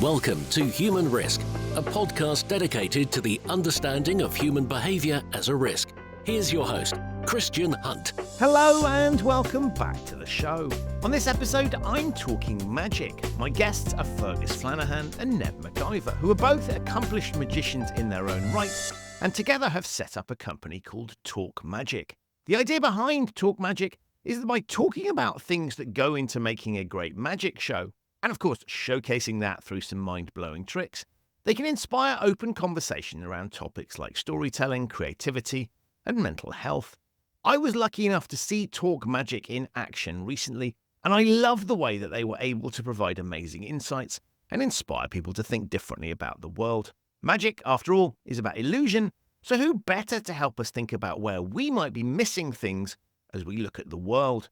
Welcome to Human Risk, a podcast dedicated to the understanding of human behaviour as a risk. Here's your host, Christian Hunt. Hello and welcome back to the show. On this episode, I'm talking magic. My guests are Fergus Flanagan and Neb Maciver, who are both accomplished magicians in their own right, and together have set up a company called Talk Magic. The idea behind Talk Magic is that by talking about things that go into making a great magic show, and of course showcasing that through some mind-blowing tricks, they can inspire open conversation around topics like storytelling, creativity, and mental health. I was lucky enough to see Talk Magic in action recently, and I love the way that they were able to provide amazing insights and inspire people to think differently about the world. Magic, after all, is about illusion, so who better to help us think about where we might be missing things as we look at the world?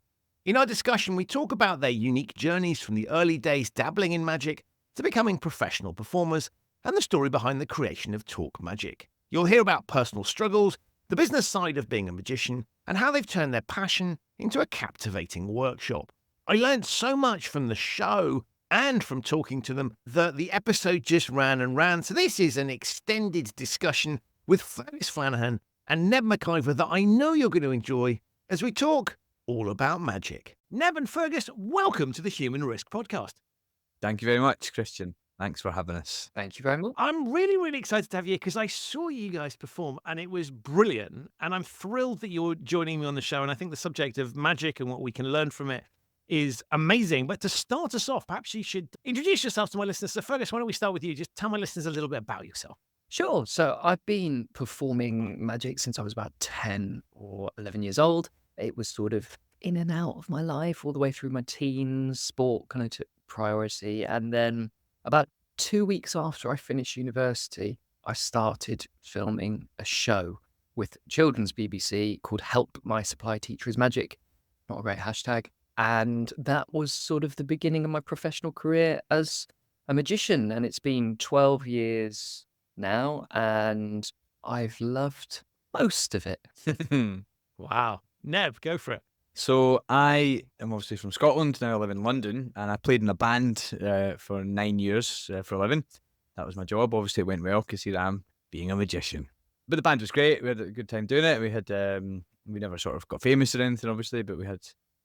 In our discussion, we talk about their unique journeys from the early days dabbling in magic to becoming professional performers and the story behind the creation of Talk Magic. You'll hear about personal struggles, the business side of being a magician, and how they've turned their passion into a captivating workshop. I learned so much from the show and from talking to them that the episode just ran and ran. So this is an extended discussion with Fergus Flanagan and Neb Maciver that I know you're going to enjoy as we talk all about magic. Neb and Fergus, welcome to the Human Risk Podcast. Thank you very much, Christian. Thanks for having us. Thank you very much. I'm really excited to have you here because I saw you guys perform and it was brilliant. And I'm thrilled that you're joining me on the show. And I think the subject of magic and what we can learn from it is amazing. But to start us off, perhaps you should introduce yourself to my listeners. So Fergus, why don't we start with you? Just tell my listeners a little bit about yourself. Sure. So I've been performing magic since I was about 10 or 11 years old. It was sort of in and out of my life all the way through my teens. Sport kind of took priority. And then about 2 weeks after I finished university, I started filming a show with children's BBC called Help My Supply Teacher is Magic. Not a great hashtag. And that was sort of the beginning of my professional career as a magician. And it's been 12 years now, and I've loved most of it. Wow. Neb, go for it. So I am obviously from Scotland, now I live in London, and I played in a band for 9 years for a living. That was my job. Obviously it went well because here I am being a magician. But the band was great. We had a good time doing it. We had we never sort of got famous or anything, obviously, but we had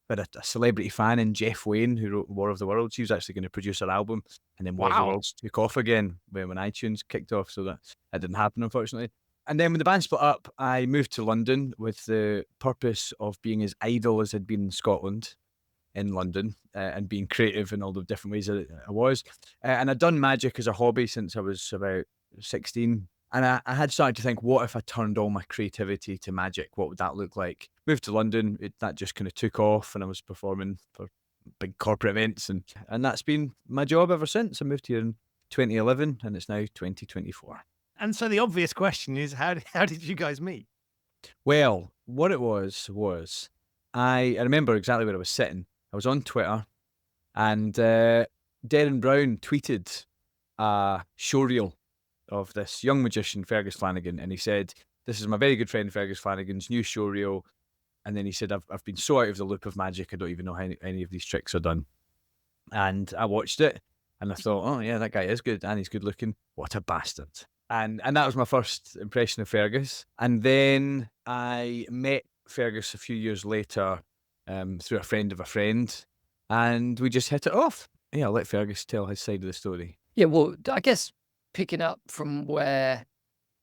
a celebrity fan in Jeff Wayne who wrote War of the Worlds. He was actually going to produce our album, and then War of the Worlds took off again when iTunes kicked off, so that didn't happen, unfortunately. And then when the band split up, I moved to London with the purpose of being as idle as I'd been in Scotland, in London, and being creative in all the different ways that I was. And I'd done magic as a hobby since I was about 16. And I had started to think, what if I turned all my creativity to magic? What would that look like? Moved to London, that just kind of took off, and I was performing for big corporate events. And that's been my job ever since. I moved here in 2011, and it's now 2024. And so the obvious question is, how did you guys meet? Well, what it was I remember exactly where I was sitting. I was on Twitter, and Darren Brown tweeted a showreel of this young magician, Fergus Flanagan, and he said, "This is my very good friend Fergus Flanagan's new showreel." And then he said, I've been so out of the loop of magic, I don't even know how any of these tricks are done. And I watched it, and I thought, oh yeah, that guy is good, and he's good looking. What a bastard. And that was my first impression of Fergus. And then I met Fergus a few years later through a friend of a friend, and we just hit it off. Yeah, I'll let Fergus tell his side of the story. Yeah, well, I guess picking up from where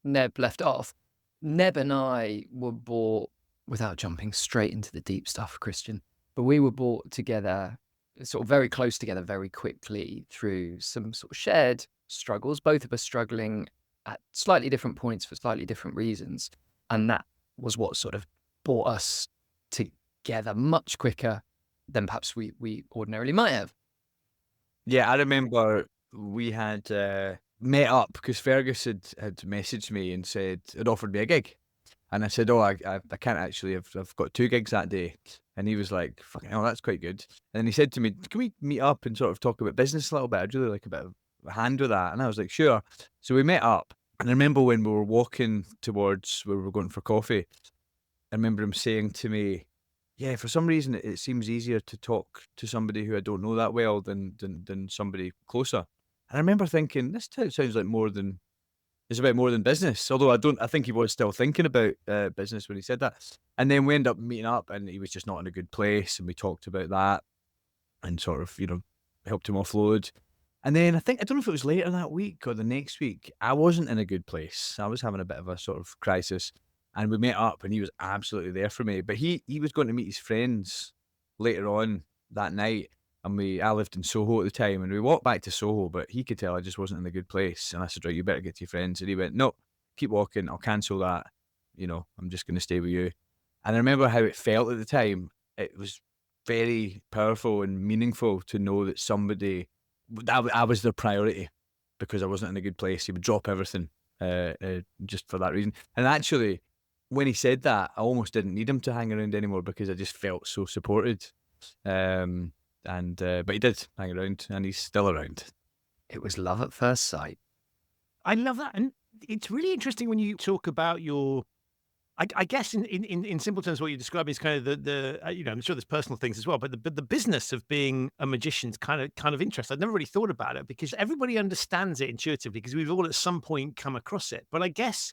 Neb left off, Neb and I were brought, without jumping straight into the deep stuff, Christian, but we were brought together, sort of very close together very quickly through some sort of shared struggles, both of us struggling at slightly different points for slightly different reasons. And that was what sort of brought us together much quicker than perhaps we ordinarily might have. Yeah, I remember we had met up because Fergus had messaged me and had offered me a gig. And I said, oh, I can't actually, I've got 2 gigs that day. And he was like, fucking hell, that's quite good. And then he said to me, can we meet up and sort of talk about business a little bit? I'd really like a bit of a hand with that. And I was like, sure. So we met up. And I remember when we were walking towards where we were going for coffee, I remember him saying to me, yeah, for some reason it seems easier to talk to somebody who I don't know that well than somebody closer. And I remember thinking, this sounds like it's about more than business. Although I think he was still thinking about business when he said that. And then we ended up meeting up, and he was just not in a good place, and we talked about that and sort of, helped him offload. And then I don't know if it was later that week or the next week, I wasn't in a good place. I was having a bit of a sort of crisis, and we met up, and he was absolutely there for me. But he was going to meet his friends later on that night, and I lived in Soho at the time, and we walked back to Soho, but he could tell I just wasn't in a good place. And I said, right, you better get to your friends. And he went, no, keep walking. I'll cancel that. I'm just going to stay with you. And I remember how it felt at the time. It was very powerful and meaningful to know that I was their priority, because I wasn't in a good place. He would drop everything just for that reason. And actually, when he said that, I almost didn't need him to hang around anymore, because I just felt so supported. But he did hang around, and he's still around. It was love at first sight. I love that. And it's really interesting when you talk about I guess in simple terms, what you're describing is kind of I'm sure there's personal things as well, but the business of being a magician's kind of interesting. I'd never really thought about it, because everybody understands it intuitively, because we've all at some point come across it. But I guess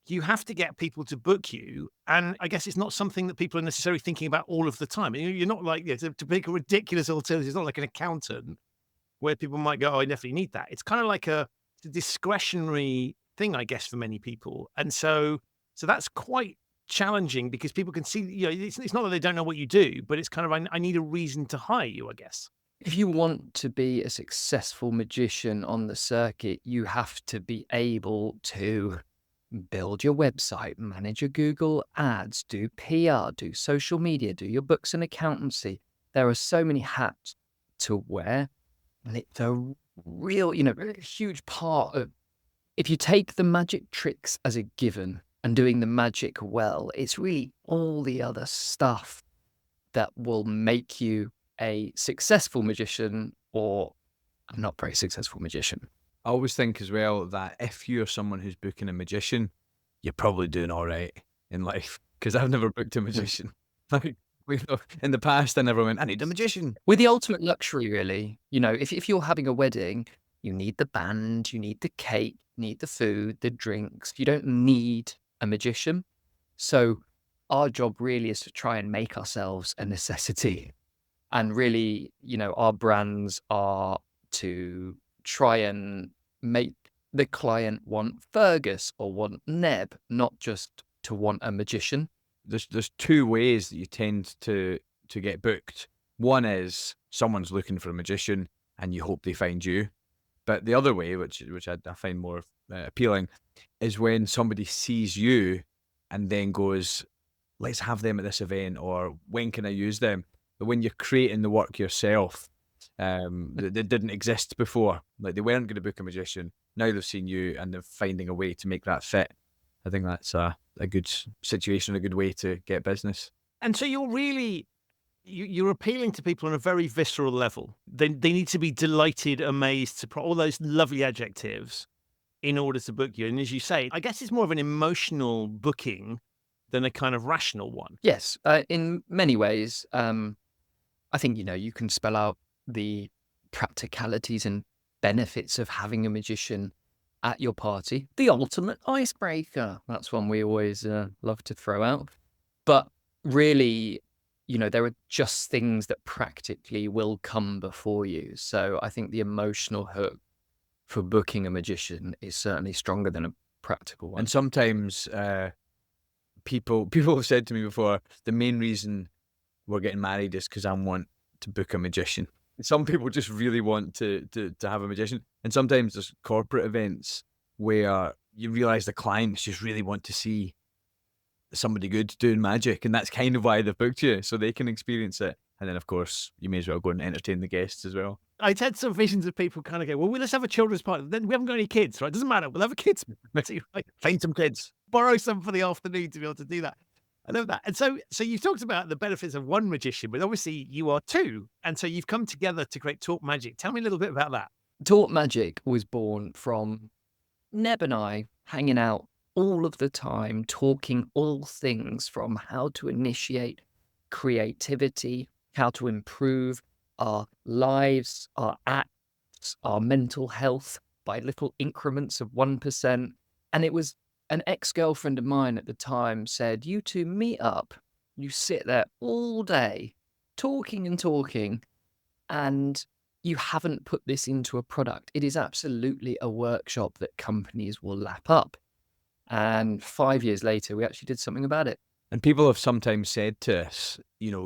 you have to get people to book you, and I guess it's not something that people are necessarily thinking about all of the time. You're not like, to make a ridiculous alternative, it's not like an accountant where people might go, oh, I definitely need that. It's kind of like a discretionary thing, I guess, for many people. And so that's quite challenging, because people can see, it's not that they don't know what you do, but it's kind of, I need a reason to hire you, I guess. If you want to be a successful magician on the circuit, you have to be able to build your website, manage your Google ads, do PR, do social media, do your books and accountancy. There are so many hats to wear. And it's a real, huge part of, if you take the magic tricks as a given and doing the magic well, it's really all the other stuff that will make you a successful magician or a not very successful magician. I always think as well that if you're someone who's booking a magician, you're probably doing all right in life, because I've never booked a magician. In the past, I never went, I need a magician. With the ultimate luxury, really, if you're having a wedding, you need the band, you need the cake, you need the food, the drinks. You don't need a magician. So our job really is to try and make ourselves a necessity. And really, our brands are to try and make the client want Fergus or want Neb, not just to want a magician. There's two ways that you tend to get booked. One is someone's looking for a magician and you hope they find you. But the other way, which I find more appealing, is when somebody sees you and then goes, let's have them at this event, or when can I use them? But when you're creating the work yourself, that didn't exist before, like they weren't going to book a magician, now they've seen you and they're finding a way to make that fit. I think that's a good situation, a good way to get business. And so you're really, you're appealing to people on a very visceral level. They need to be delighted, amazed, all those lovely adjectives in order to book you. And as you say, I guess it's more of an emotional booking than a kind of rational one. Yes, in many ways. I think, you can spell out the practicalities and benefits of having a magician at your party. The ultimate icebreaker. That's one we always love to throw out. But really, there are just things that practically will come before you. So I think the emotional hook for booking a magician is certainly stronger than a practical one. And sometimes people have said to me before, the main reason we're getting married is because I want to book a magician. Some people just really want to have a magician. And sometimes there's corporate events where you realize the clients just really want to see somebody good doing magic. And that's kind of why they've booked you, so they can experience it. And then, of course, you may as well go and entertain the guests as well. I'd had some visions of people kind of go, well, let's have a children's party. Then we haven't got any kids, right? Doesn't matter. We'll have a kids. Find some kids. Borrow some for the afternoon to be able to do that. I love that. And so you've talked about the benefits of one magician, but obviously you are two. And so you've come together to create Talk Magic. Tell me a little bit about that. Talk Magic was born from Neb and I hanging out all of the time, talking all things from how to initiate creativity, how to improve our lives, our acts, boosts our mental health by little increments of 1%. And it was an ex-girlfriend of mine at the time said, you two meet up, you sit there all day talking and talking, and you haven't put this into a product. It is absolutely a workshop that companies will lap up. And 5 years later, we actually did something about it. And people have sometimes said to us,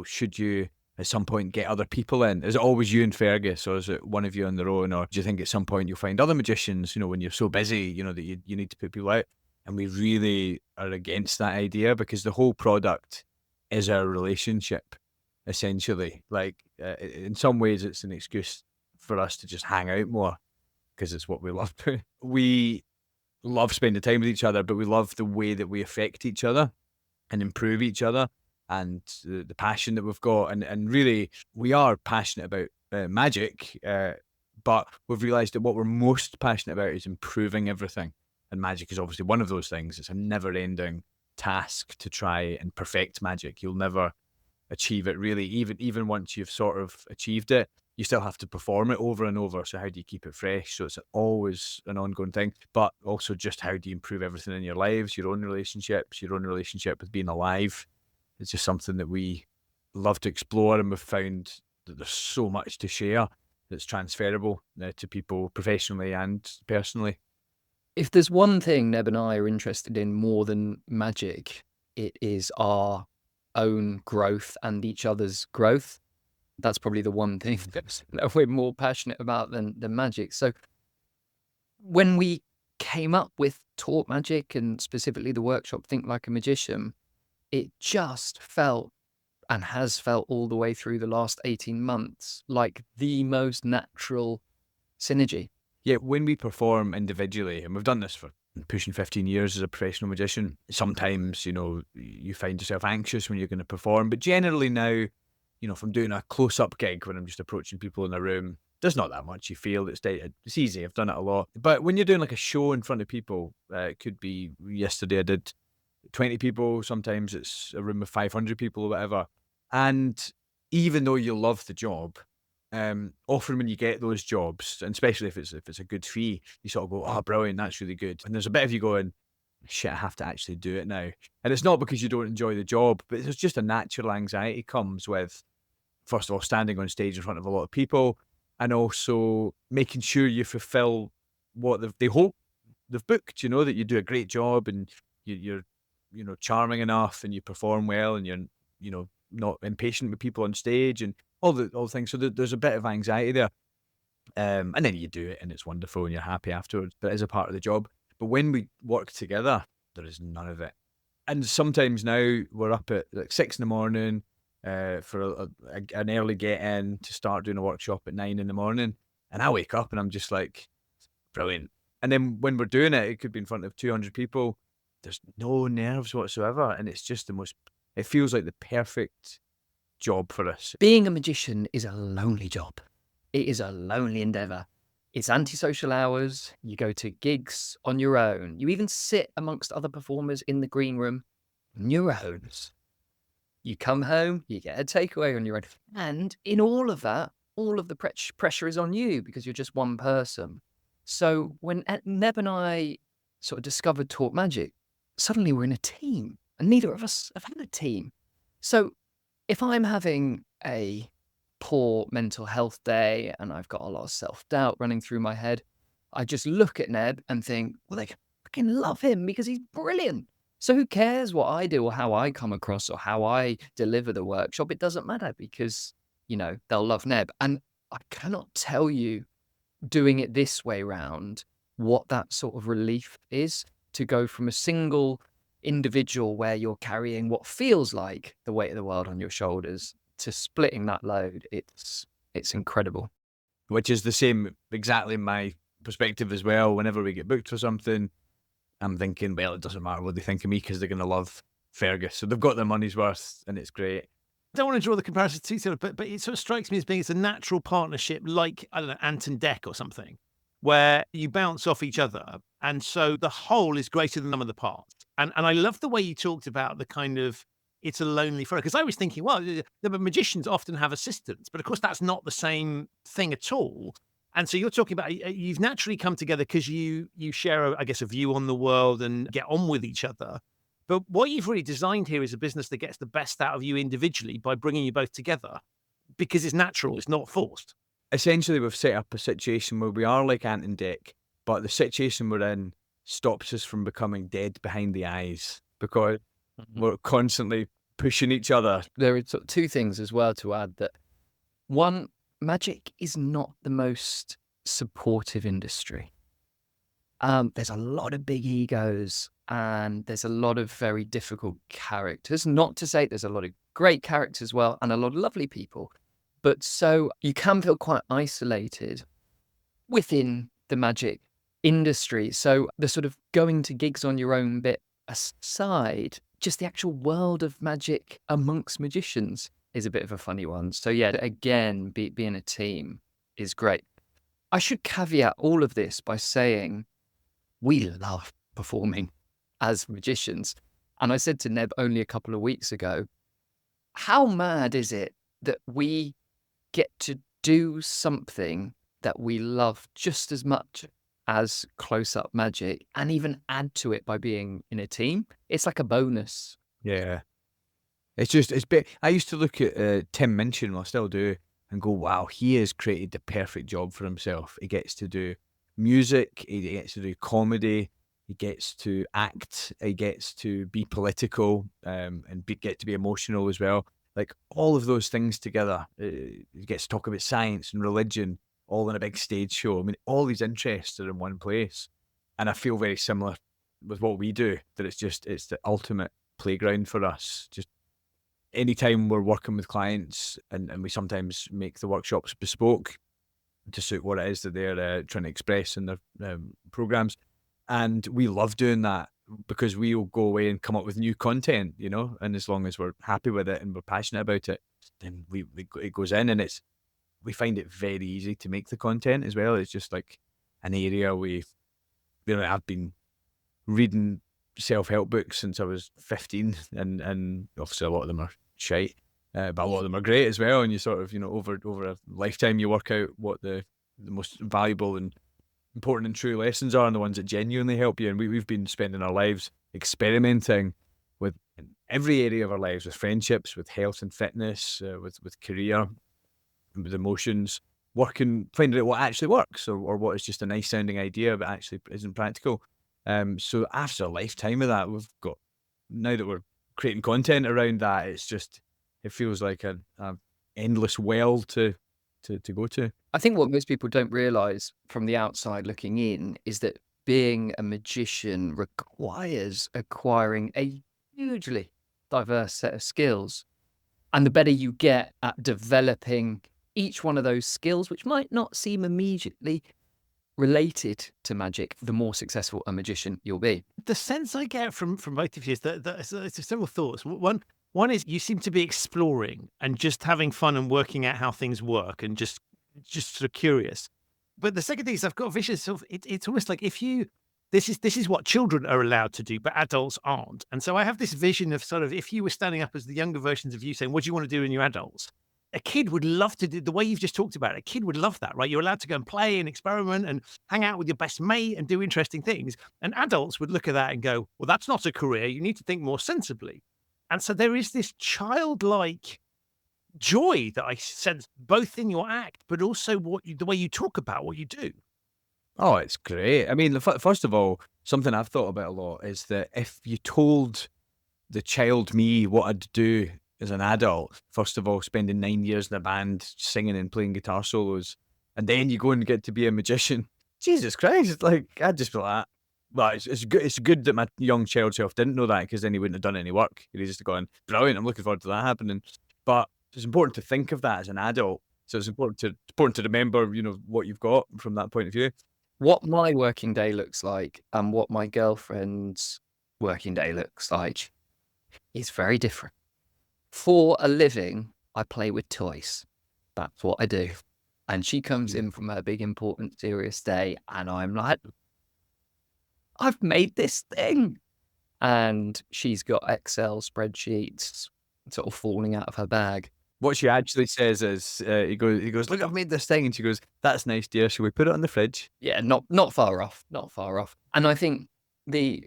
should you at some point get other people in? Is it always you and Fergus, or is it one of you on their own? Or do you think at some point you'll find other magicians, when you're so busy, that you need to put people out? And we really are against that idea, because the whole product is our relationship, essentially. Like, in some ways, it's an excuse for us to just hang out more, because it's what we love. We love spending time with each other, but we love the way that we affect each other and improve each other, and the passion that we've got. And really, we are passionate about magic, but we've realised that what we're most passionate about is improving everything. And magic is obviously one of those things. It's a never-ending task to try and perfect magic. You'll never achieve it, really. Even once you've sort of achieved it, you still have to perform it over and over. So how do you keep it fresh? So it's always an ongoing thing. But also, just how do you improve everything in your lives, your own relationships, your own relationship with being alive? It's just something that we love to explore, and we've found that there's so much to share that's transferable to people professionally and personally. If there's one thing Neb and I are interested in more than magic, it is our own growth and each other's growth. That's probably the one thing that we're more passionate about than magic. So when we came up with Talk Magic, and specifically the workshop Think Like a Magician, it just felt, and has felt all the way through the last 18 months, like the most natural synergy. Yeah, when we perform individually, and we've done this for pushing 15 years as a professional magician, sometimes, you find yourself anxious when you're going to perform. But generally now, if I'm doing a close-up gig, when I'm just approaching people in a room, there's not that much you feel. It's easy. I've done it a lot. But when you're doing like a show in front of people, it could be, yesterday I did 20 people. Sometimes it's a room of 500 people or whatever. And even though you love the job, often when you get those jobs, and especially if it's a good fee, you sort of go, oh, brilliant, that's really good. And there's a bit of you going, shit, I have to actually do it now. And it's not because you don't enjoy the job, but there's just a natural anxiety comes with, first of all, standing on stage in front of a lot of people, and also making sure you fulfill what they hope they've booked, that you do a great job, and you're charming enough, and you perform well, and you're not impatient with people on stage, and all the things. So there's a bit of anxiety there. And then you do it, and it's wonderful, and you're happy afterwards. But it is a part of the job. But when we work together, there is none of it. And sometimes now we're up at like 6 a.m. For an early get-in to start doing a workshop at 9 a.m. And I wake up and I'm just like, brilliant. And then when we're doing it, it could be in front of 200 people. There's no nerves whatsoever. And it's just it feels like the perfect job for us. Being a magician is a lonely job. It is a lonely endeavor. It's antisocial hours. You go to gigs on your own. You even sit amongst other performers in the green room on your own. You come home, you get a takeaway on your own. And in all of that, all of the pressure is on you, because you're just one person. So when Neb and I sort of discovered Talk Magic, suddenly we're in a team, and neither of us have had a team. So if I'm having a poor mental health day and I've got a lot of self-doubt running through my head, I just look at Neb and think, well, they fucking love him because he's brilliant. So who cares what I do or how I come across or how I deliver the workshop? It doesn't matter, because, they'll love Neb. And I cannot tell you, doing it this way round, what that sort of relief is, to go from a single individual where you're carrying what feels like the weight of the world on your shoulders to splitting that load. It's incredible. Which is the same, exactly my perspective as well. Whenever we get booked for something, I'm thinking, well, it doesn't matter what they think of me, because they're going to love Fergus. So they've got their money's worth, and it's great. I don't want to draw the comparison too soon, but it sort of strikes me as being it's a natural partnership, like, I don't know, Ant and Dec or something, where you bounce off each other, and so the whole is greater than the sum of the parts. And I love the way you talked about the kind of, it's a lonely photo, because I was thinking, well, the magicians often have assistants, but of course that's not the same thing at all. And so you're talking about you've naturally come together because you share, I guess, a view on the world and get on with each other. But what you've really designed here is a business that gets the best out of you individually by bringing you both together because it's natural, it's not forced. Essentially, we've set up a situation where we are like ant and dec, but the situation we're in stops us from becoming dead behind the eyes because we're constantly pushing each other. There are sort of two things as well to add. That one, magic is not the most supportive industry. There's a lot of big egos and there's a lot of very difficult characters. Not to say there's a lot of great characters as well and a lot of lovely people, but so you can feel quite isolated within the magic industry. So the sort of going to gigs on your own bit aside, just the actual world of magic amongst magicians is a bit of a funny one. So yeah, again, being a team is great. I should caveat all of this by saying we love performing as magicians. And I said to Neb only a couple of weeks ago, how mad is it that we get to do something that we love just as much as close-up magic and even add to it by being in a team? It's like a bonus. Yeah. It's I used to look at Tim Minchin, well, I still do, and go, wow, he has created the perfect job for himself. He gets to do music, he gets to do comedy, he gets to act, he gets to be political, and get to be emotional as well. Like all of those things together. He gets to talk about science and religion, all in a big stage show. I mean, all these interests are in one place. And I feel very similar with what we do, that it's the ultimate playground for us. Just anytime we're working with clients, and we sometimes make the workshops bespoke to suit what it is that they're trying to express in their programs. And we love doing that because we'll go away and come up with new content, you know, and as long as we're happy with it and we're passionate about it, then it goes in, and we find it very easy to make the content as well. It's just like an area I've been reading self-help books since I was 15, and obviously a lot of them are shite, but a lot of them are great as well. And you sort of, over a lifetime, you work out what the most valuable and important and true lessons are, and the ones that genuinely help you. And we've been spending our lives experimenting with every area of our lives, with friendships, with health and fitness, with career, with emotions, finding out what actually works, or what is just a nice sounding idea but actually isn't practical. So after a lifetime of that, now that we're creating content around that, it feels like an endless well to go to. I think what most people don't realize from the outside looking in is that being a magician requires acquiring a hugely diverse set of skills. And the better you get at developing each one of those skills, which might not seem immediately related to magic, the more successful a magician you'll be. The sense I get from both of you is that several thoughts. One is you seem to be exploring and just having fun and working out how things work and just sort of curious. But the second thing is I've got a vision of it's almost like this is what children are allowed to do, but adults aren't. And so I have this vision of sort of if you were standing up as the younger versions of you saying, what do you want to do when you're adults? A kid would love to do the way you've just talked about it. A kid would love that, right? You're allowed to go and play and experiment and hang out with your best mate and do interesting things. And adults would look at that and go, well, that's not a career. You need to think more sensibly. And so there is this childlike joy that I sense both in your act, but also the way you talk about what you do. Oh, it's great. I mean, first of all, something I've thought about a lot is that if you told the child me what I'd do as an adult, first of all, spending 9 years in a band, singing and playing guitar solos, and then you go and get to be a magician, Jesus Christ, like, I'd just be like, well, it's good that my young child self didn't know that, because then he wouldn't have done any work. He'd just gone, brilliant, I'm looking forward to that happening. But it's important to think of that as an adult. So it's important to remember, what you've got from that point of view. What my working day looks like and what my girlfriend's working day looks like is very different. For a living, I play with toys. That's what I do. And she comes in from her big, important, serious day, and I'm like, I've made this thing. And she's got Excel spreadsheets sort of falling out of her bag. What she actually says is, he goes, look, I've made this thing, and she goes, that's nice, dear. Shall we put it on the fridge? Yeah, not far off, not far off. And I think the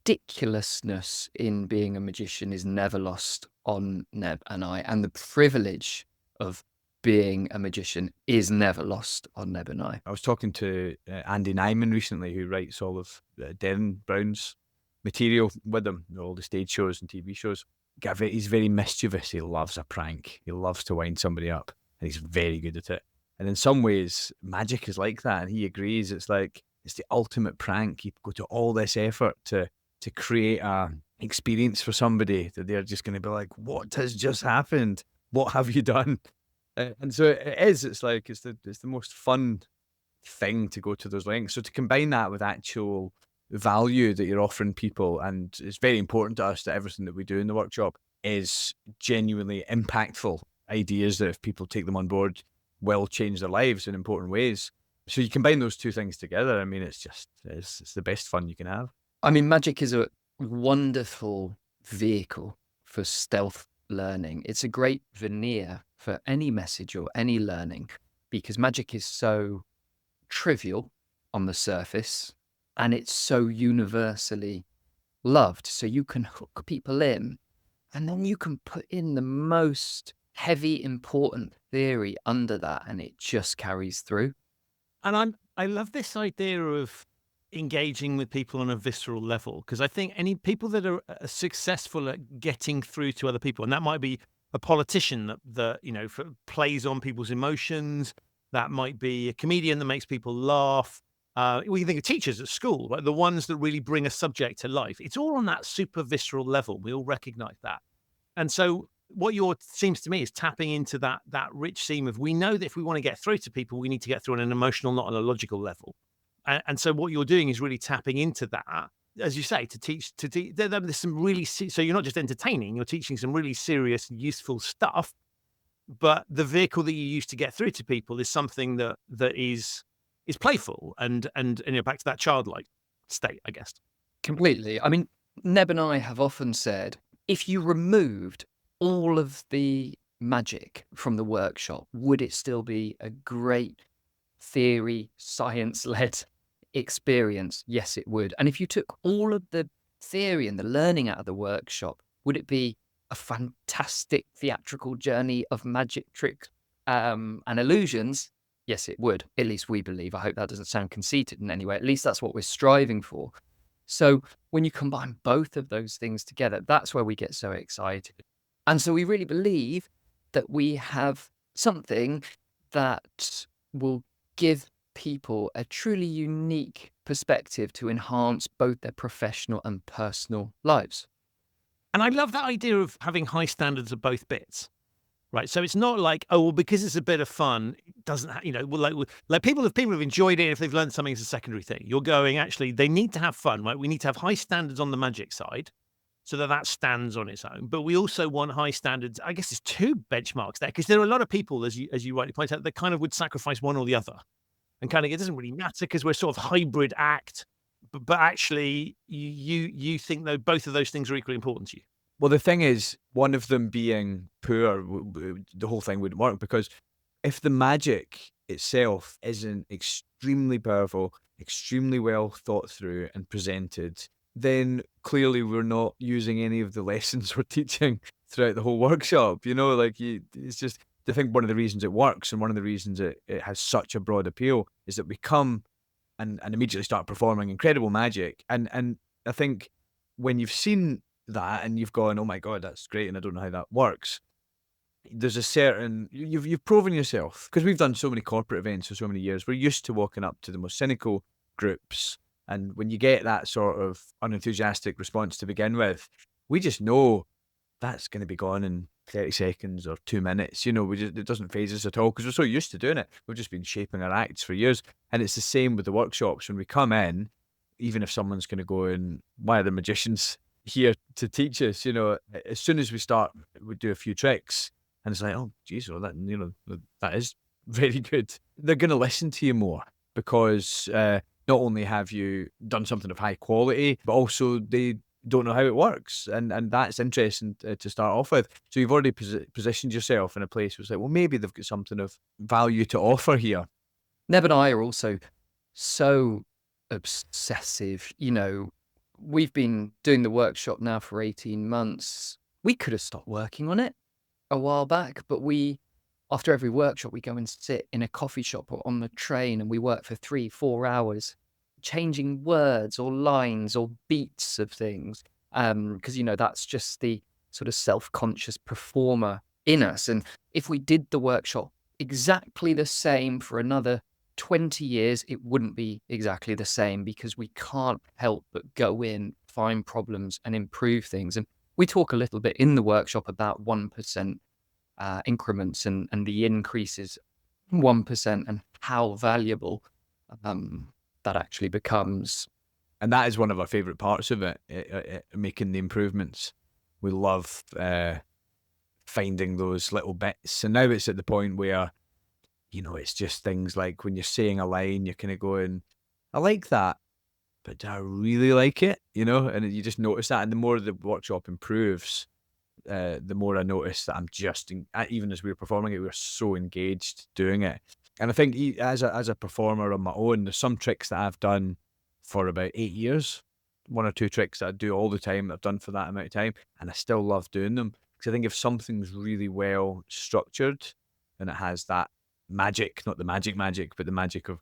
ridiculousness in being a magician is never lost on Neb and I, and the privilege of being a magician is never lost on Neb and I. I was talking to Andy Nyman recently, who writes all of Darren Brown's material with him, all the stage shows and TV shows. He's very mischievous. He loves a prank. He loves to wind somebody up, and he's very good at it. And in some ways, magic is like that, and he agrees. It's like it's the ultimate prank. You go to all this effort to create a experience for somebody that they're just going to be like, "What has just happened? What have you done?" And so it is. It's like it's the most fun thing to go to those lengths. So to combine that with actual value that you're offering people, and it's very important to us that everything that we do in the workshop is genuinely impactful ideas that if people take them on board will change their lives in important ways. So you combine those two things together, I mean, it's the best fun you can have. I mean, magic is a wonderful vehicle for stealth learning. It's a great veneer for any message or any learning, because magic is so trivial on the surface and it's so universally loved. So you can hook people in, and then you can put in the most heavy, important theory under that, and it just carries through. And I love this idea of engaging with people on a visceral level, because I think any people that are successful at getting through to other people, and that might be a politician that plays on people's emotions, that might be a comedian that makes people laugh. We think of teachers at school, right? The ones that really bring a subject to life. It's all on that super visceral level. We all recognize that. And so what seems to me is tapping into that rich seam of, we know that if we want to get through to people, we need to get through on an emotional, not on a logical level. And so what you're doing is really tapping into that, as you say, to teach. There's some really, so you're not just entertaining, you're teaching some really serious, useful stuff. But the vehicle that you use to get through to people is something that is playful and back to that childlike state, I guess. Completely. I mean, Neb and I have often said, if you removed all of the magic from the workshop, would it still be a great theory, science-led experience? Yes, it would. And if you took all of the theory and the learning out of the workshop, would it be a fantastic theatrical journey of magic tricks and illusions? Yes, it would. At least we believe. I hope that doesn't sound conceited in any way. At least that's what we're striving for. So when you combine both of those things together, that's where we get so excited. And so we really believe that we have something that will give people a truly unique perspective to enhance both their professional and personal lives. And I love that idea of having high standards of both bits, right? So it's not like, oh, well, because it's a bit of fun, it doesn't, like people have enjoyed it if they've learned something as a secondary thing. You're going, actually, they need to have fun, right? We need to have high standards on the magic side so that stands on its own. But we also want high standards. I guess there's two benchmarks there, because there are a lot of people, as you rightly point out, that kind of would sacrifice one or the other. And kind of, it doesn't really matter because we're sort of hybrid act. But actually, you think that both of those things are equally important to you. Well, the thing is, one of them being poor, the whole thing wouldn't work, because if the magic itself isn't extremely powerful, extremely well thought through and presented, then clearly we're not using any of the lessons we're teaching throughout the whole workshop. It's just, I think one of the reasons it works and one of the reasons it has such a broad appeal is that we come and immediately start performing incredible magic. And I think when you've seen that and you've gone, oh my God, that's great, and I don't know how that works, there's a certain, you've proven yourself, because we've done so many corporate events for so many years. We're used to walking up to the most cynical groups, and when you get that sort of unenthusiastic response to begin with, we just know that's going to be gone in 30 seconds or 2 minutes. It doesn't phase us at all because we're so used to doing it. We've just been shaping our acts for years. And it's the same with the workshops. When we come in, even if someone's going to go in, why are the magicians here to teach us? As soon as we start, we do a few tricks and it's like, oh, geez, well, that is very good. They're going to listen to you more because not only have you done something of high quality, but also they don't know how it works, and that's interesting to start off with. So you've already positioned yourself in a place where it's like, well, maybe they've got something of value to offer here. Neb and I are also so obsessive. We've been doing the workshop now for 18 months. We could have stopped working on it a while back, but after every workshop, we go and sit in a coffee shop or on the train, and we work for 3-4 hours, changing words or lines or beats of things. Because, that's just the sort of self-conscious performer in us. And if we did the workshop exactly the same for another 20 years, it wouldn't be exactly the same, because we can't help but go in, find problems and improve things. And we talk a little bit in the workshop about 1% increments and the increases 1% and how valuable that actually becomes. And that is one of our favourite parts of it, making the improvements. We love finding those little bits. And now it's at the point where, it's just things like when you're saying a line, you're kind of going, I like that, but do I really like it? And you just notice that. And the more the workshop improves, the more I notice that I'm just, even as we were performing it, we were so engaged doing it. And I think as a performer on my own, there's some tricks that I've done for about 8 years, 1 or 2 tricks that I do all the time that I've done for that amount of time, and I still love doing them. Because I think if something's really well structured and it has that magic, not the magic, but the magic of,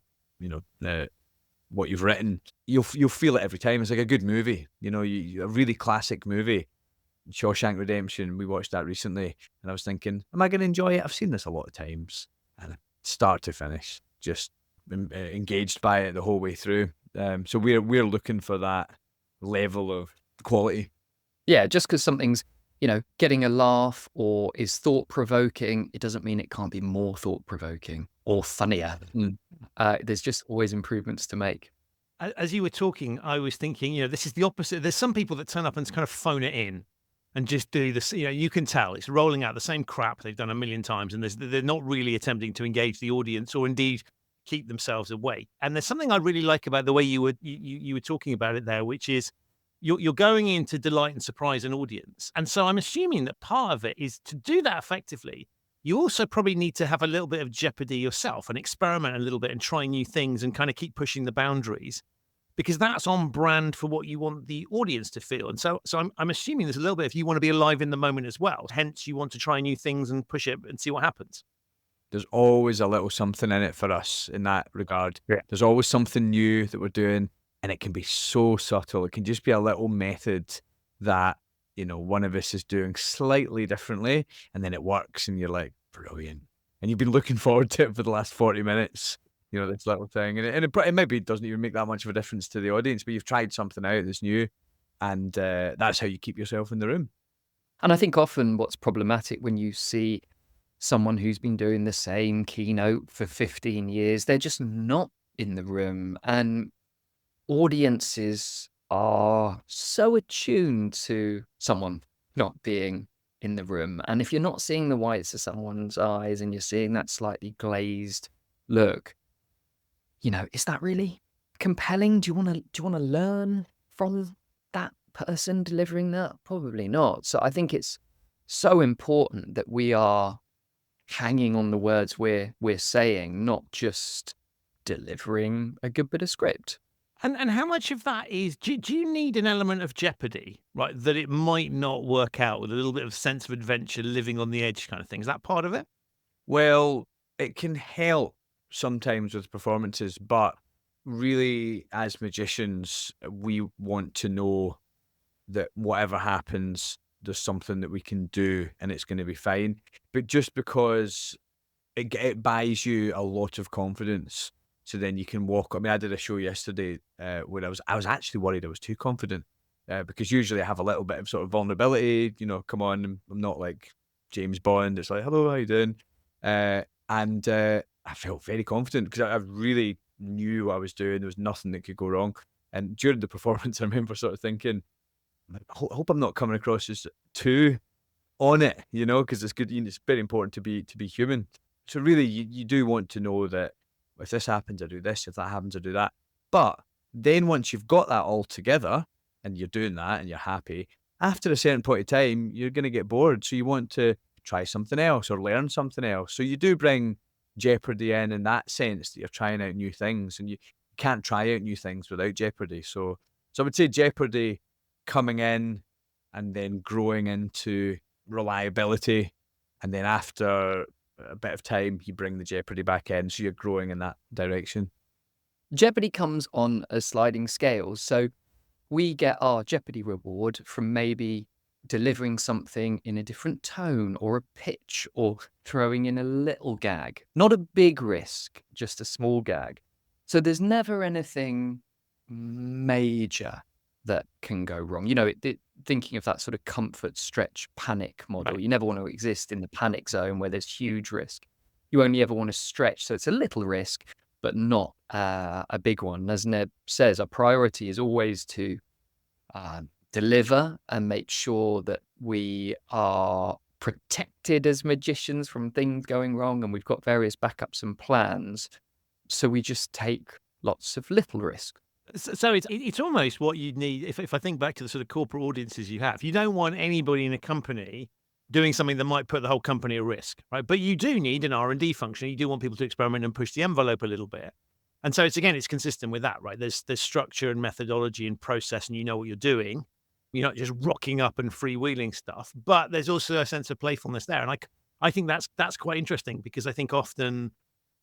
what you've written, you'll feel it every time. It's like a good movie, a really classic movie. Shawshank Redemption, we watched that recently, and I was thinking, am I going to enjoy it? I've seen this a lot of times, and start to finish, just engaged by it the whole way through. So we're looking for that level of quality. Yeah, just because something's, getting a laugh or is thought-provoking, it doesn't mean it can't be more thought-provoking or funnier. There's just always improvements to make. As you were talking, I was thinking, this is the opposite. There's some people that turn up and kind of phone it in and just do this. You can tell it's rolling out the same crap they've done a million times, and they're not really attempting to engage the audience or indeed keep themselves awake. And there's something I really like about the way you were talking about it there, which is you're going in to delight and surprise an audience. And so I'm assuming that part of it is to do that effectively. You also probably need to have a little bit of jeopardy yourself and experiment a little bit and try new things and kind of keep pushing the boundaries, because that's on brand for what you want the audience to feel. And so I'm assuming there's a little bit if you want to be alive in the moment as well. Hence, you want to try new things and push it and see what happens. There's always a little something in it for us in that regard. Yeah. There's always something new that we're doing, and it can be so subtle. It can just be a little method that, one of us is doing slightly differently, and then it works, and you're like, brilliant. And you've been looking forward to it for the last 40 minutes, this little thing. And it maybe doesn't even make that much of a difference to the audience, but you've tried something out that's new, and that's how you keep yourself in the room. And I think often what's problematic when you see someone who's been doing the same keynote for 15 years, they're just not in the room. And audiences are so attuned to someone not being in the room. And if you're not seeing the whites of someone's eyes and you're seeing that slightly glazed look, is that really compelling? Do you want to learn from that person delivering that? Probably not. So I think it's so important that we are hanging on the words we're saying, not just delivering a good bit of script. And how much of that is, do you need an element of jeopardy, right? That it might not work out, with a little bit of sense of adventure, living on the edge kind of thing? Is that part of it? Well, it can help sometimes with performances, but really as magicians, we want to know that whatever happens, there's something that we can do and it's going to be fine. But just because it buys you a lot of confidence, so then you can walk. I did a show yesterday where I was actually worried I was too confident, because usually I have a little bit of sort of vulnerability. Come on, I'm not like James Bond. It's like, hello, how you doing? And I felt very confident because I really knew what I was doing. There was nothing that could go wrong. And during the performance, I remember sort of thinking, I hope I'm not coming across as too on it, because it's good. It's very important to be human. So really, you do want to know that if this happens, I do this. If that happens, I do that. But then once you've got that all together, and you're doing that and you're happy, after a certain point of time, you're going to get bored. So you want to try something else or learn something else. So you do bring jeopardy in that sense, that you're trying out new things, and you can't try out new things without jeopardy. So I would say jeopardy coming in and then growing into reliability. And then after a bit of time, you bring the jeopardy back in. So you're growing in that direction. Jeopardy comes on a sliding scale. So we get our Jeopardy reward from maybe delivering something in a different tone or a pitch or throwing in a little gag. Not a big risk, just a small gag. So there's never anything major that can go wrong. Thinking of that sort of comfort, stretch, panic model, Right. you never want to exist in the panic zone where there's huge risk. You only ever want to stretch. So it's a little risk, but not a big one. As Neb says, our priority is always to deliver and make sure that we are protected as magicians from things going wrong, and we've got various backups and plans. So we just take lots of little risk. So it's almost what you'd need, if I think back to the sort of corporate audiences you have. You don't want anybody in a company doing something that might put the whole company at risk, right? But you do need an R&D function. You do want people to experiment and push the envelope a little bit. And so it's consistent with that, right? There's structure and methodology and process, and you know what you're doing. You're not just rocking up and freewheeling stuff, but there's also a sense of playfulness there. And I think that's quite interesting, because I think often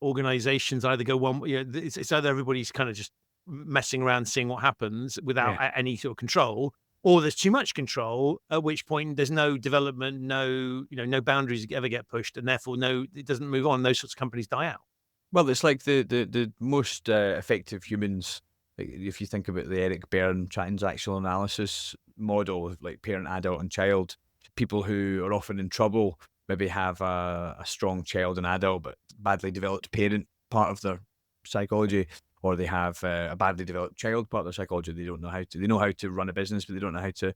organizations either go one, it's either everybody's kind of just messing around, seeing what happens without any sort of control, or there's too much control, at which point there's no development, no boundaries ever get pushed, and therefore it doesn't move on. Those sorts of companies die out. Well, it's like the most effective humans. Like if you think about the Eric Berne transactional analysis model of like parent, adult, and child, people who are often in trouble maybe have a strong child and adult, but badly developed parent part of their psychology, or they have a badly developed child part of their psychology. They don't know how to. They know how to run a business, but they don't know how to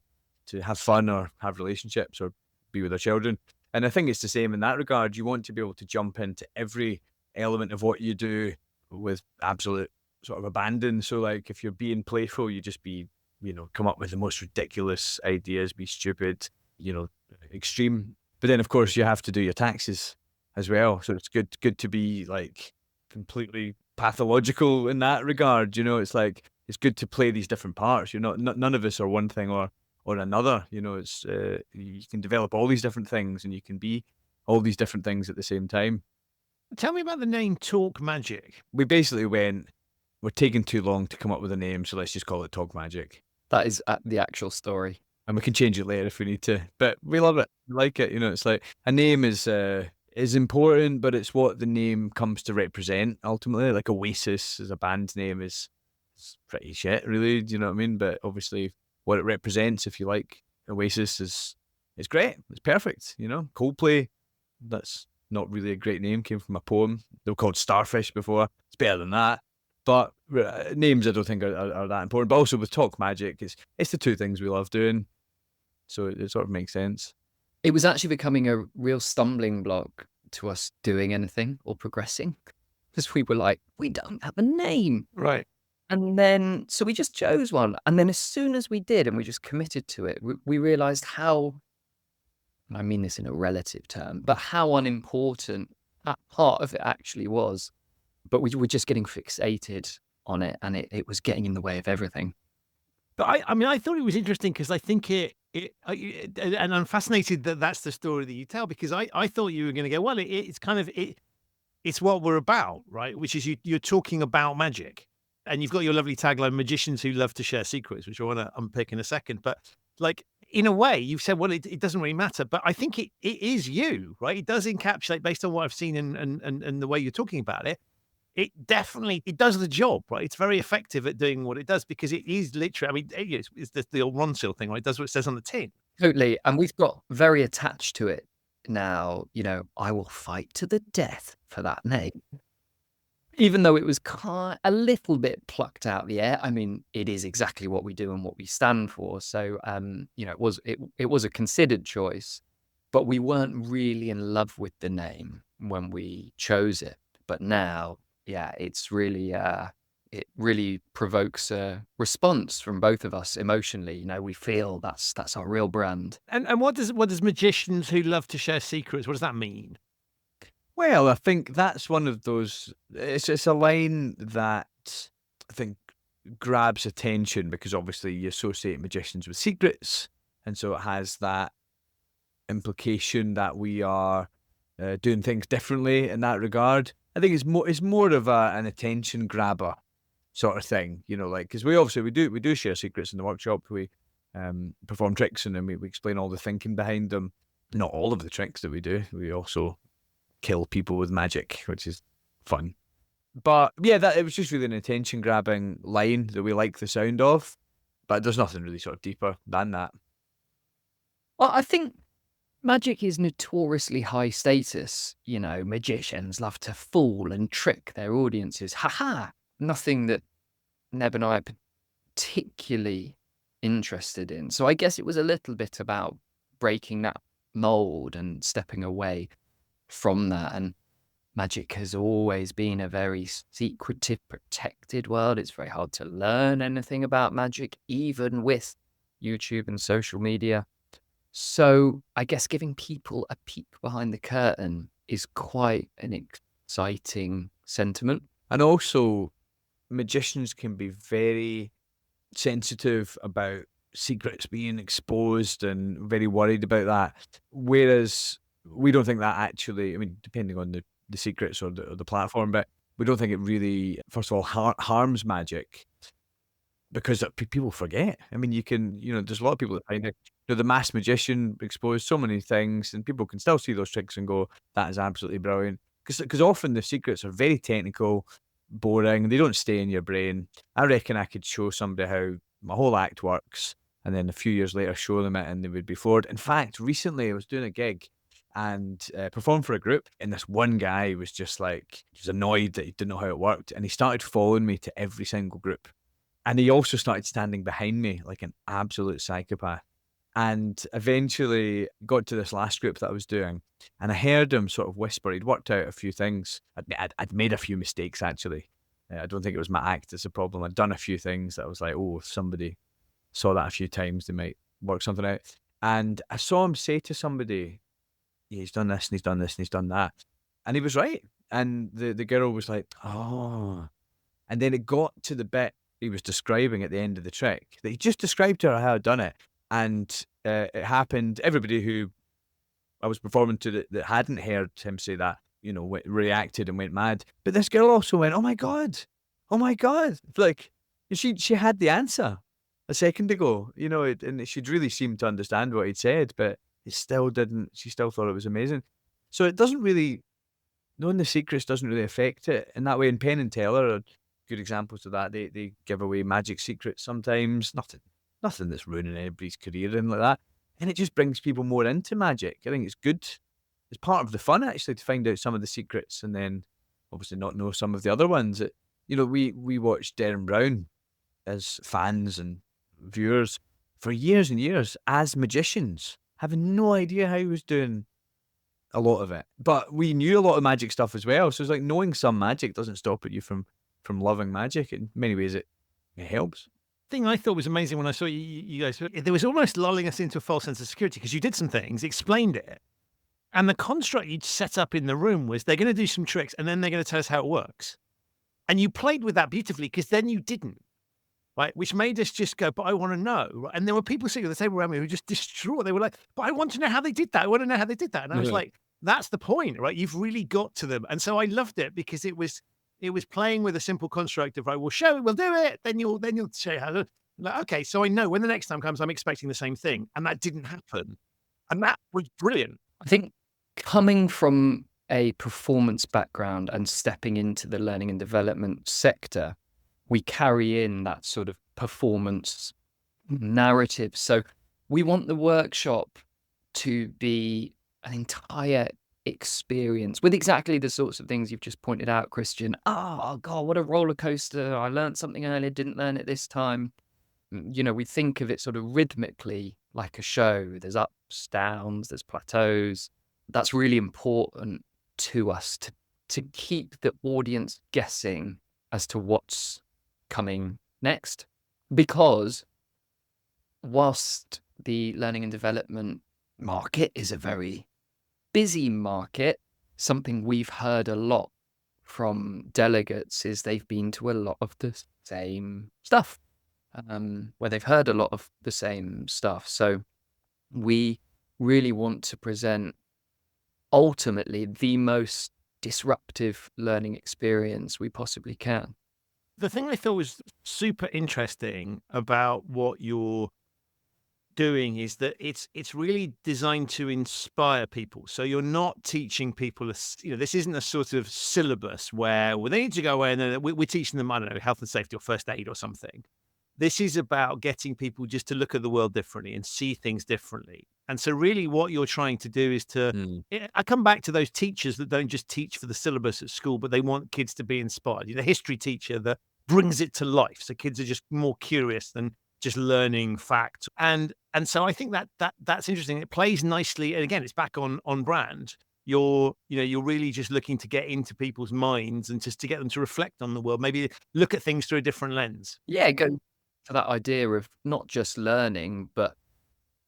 have fun or have relationships or be with their children. And I think it's the same in that regard. You want to be able to jump into every element of what you do with absolute sort of abandon. So like if you're being playful, you just be, come up with the most ridiculous ideas, be stupid, extreme. But then of course you have to do your taxes as well. So it's good to be like completely pathological in that regard. It's like, it's good to play these different parts. None of us are one thing or another. It's you can develop all these different things, and you can be all these different things at the same time. Tell me about the name Talk Magic. We basically we're taking too long to come up with a name, so let's just call it Talk Magic. That is the actual story. And we can change it later if we need to. But we love it. We like it. It's like a name is important, but it's what the name comes to represent ultimately. Like Oasis as a band name is pretty shit, really. Do you know what I mean? But obviously what it represents, if you like Oasis, is great. It's perfect. Coldplay, that's not really a great name, came from a poem. They were called Starfish before. It's better than that. But names I don't think are that important. But also with Talk Magic, it's the two things we love doing. So it sort of makes sense. It was actually becoming a real stumbling block to us doing anything or progressing, because we were like, we don't have a name. Right. And then, so we just chose one. And then as soon as we did, and we just committed to it, we realized how, and I mean this in a relative term, but how unimportant that part of it actually was. But we were just getting fixated on it, and it was getting in the way of everything. But I thought it was interesting, because I think and I'm fascinated that that's the story that you tell, because I thought you were going to go, well, it's kind of, it's what we're about, right? Which is you're talking about magic, and you've got your lovely tagline, magicians who love to share secrets, which I want to unpick in a second. But like, in a way, you've said, well, it doesn't really matter, but I think it is you, right? It does encapsulate, based on what I've seen and the way you're talking about it. It definitely, it does the job, right? It's very effective at doing what it does, because it is literally, it's the old Ronseal thing, right? It does what it says on the tin. Totally. And we've got very attached to it now. I will fight to the death for that name. Even though it was a little bit plucked out the air. I mean, it is exactly what we do and what we stand for. So, it was a considered choice, but we weren't really in love with the name when we chose it. But now, yeah, it's really it really provokes a response from both of us emotionally. You know, we feel that's our real brand. And what does magicians who love to share secrets, what does that mean? Well, I think that's one of those. It's a line that I think grabs attention because obviously you associate magicians with secrets, and so it has that implication that we are doing things differently in that regard. I think it's more of an attention grabber sort of thing, you know, like because we do share secrets in the workshop. We perform tricks and then we explain all the thinking behind them. Not all of the tricks that we do. We also kill people with magic, which is fun. But yeah, that it was just really an attention grabbing line that we like the sound of. But there's nothing really sort of deeper than that. Well, I think magic is notoriously high status. You know, magicians love to fool and trick their audiences. Ha ha! Nothing that Neb and I are particularly interested in. So I guess it was a little bit about breaking that mold and stepping away from that. And magic has always been a very secretive, protected world. It's very hard to learn anything about magic, even with YouTube and social media. So I guess giving people a peek behind the curtain is quite an exciting sentiment. And also, magicians can be very sensitive about secrets being exposed and very worried about that. Whereas we don't think that actually, I mean, depending on the secrets or the platform, but we don't think it really, first of all, harms magic because people forget. I mean, there's a lot of people that find it. You know, the mass magician exposed so many things and people can still see those tricks and go, that is absolutely brilliant. Because often the secrets are very technical, boring, they don't stay in your brain. I reckon I could show somebody how my whole act works and then a few years later show them it and they would be floored. In fact, recently I was doing a gig and performed for a group and this one guy was just like, he was annoyed that he didn't know how it worked and he started following me to every single group. And he also started standing behind me like an absolute psychopath. And eventually got to this last group that I was doing and I heard him sort of whisper. He'd worked out a few things. I'd made a few mistakes actually. I don't think it was my act that's a problem. I'd done a few things that I was like, oh, if somebody saw that a few times, they might work something out. And I saw him say to somebody, yeah, he's done this and he's done this and he's done that. And he was right. And the girl was like, oh. And then it got to the bit he was describing at the end of the trick that he just described to her how I'd done it. And it happened, everybody who I was performing to that hadn't heard him say that, you know, reacted and went mad. But this girl also went, oh my God. Like, she had the answer a second ago, you know, and she'd really seemed to understand what he'd said, but it still didn't, she still thought it was amazing. So it doesn't really, knowing the secrets doesn't really affect it in that way. And Penn and Teller are good examples of that. They give away magic secrets sometimes, nothing that's ruining anybody's career and like that. And it just brings people more into magic. I think it's good. It's part of the fun actually to find out some of the secrets and then obviously not know some of the other ones. You know, we watched Derren Brown as fans and viewers for years and years as magicians, having no idea how he was doing a lot of it. But we knew a lot of magic stuff as well. So it's like knowing some magic doesn't stop you from loving magic. In many ways it helps. Thing I thought was amazing when I saw you guys, there was almost lulling us into a false sense of security because you did some things, explained it, and the construct you'd set up in the room was they're going to do some tricks and then they're going to tell us how it works. And you played with that beautifully because then you didn't, right? Which made us just go, but I want to know. Right? And there were people sitting at the table around me who were just distraught. They were like, but I want to know how they did that. I want to know how they did that. And I was like, that's the point, right? You've really got to them. And so I loved it because it was playing with a simple construct of, right, we'll show it, we'll do it, then you'll show how to. Like, okay, so I know when the next time comes, I'm expecting the same thing. And that didn't happen. And that was brilliant. I think coming from a performance background and stepping into the learning and development sector, we carry in that sort of performance narrative. So we want the workshop to be an entire experience with exactly the sorts of things you've just pointed out, Christian. Oh God, what a roller coaster. I learned something earlier, didn't learn it this time. You know, we think of it sort of rhythmically like a show. There's ups, downs, there's plateaus. That's really important to us to keep the audience guessing as to what's coming next. Because whilst the learning and development market is a very busy market, something we've heard a lot from delegates is they've been to a lot of the same stuff, where they've heard a lot of the same stuff. So we really want to present ultimately the most disruptive learning experience we possibly can. The thing I thought was super interesting about what you're doing is that it's really designed to inspire people. So you're not teaching people, this isn't a sort of syllabus where they need to go away and we're teaching them, I don't know, health and safety or first aid or something. This is about getting people just to look at the world differently and see things differently. And so really what you're trying to do is I come back to those teachers that don't just teach for the syllabus at school, but they want kids to be inspired. The history teacher that brings it to life. So kids are just more curious than just learning facts. And so I think that's interesting. It plays nicely. And again, it's back on brand. You're really just looking to get into people's minds and just to get them to reflect on the world, maybe look at things through a different lens. Yeah, go for that idea of not just learning, but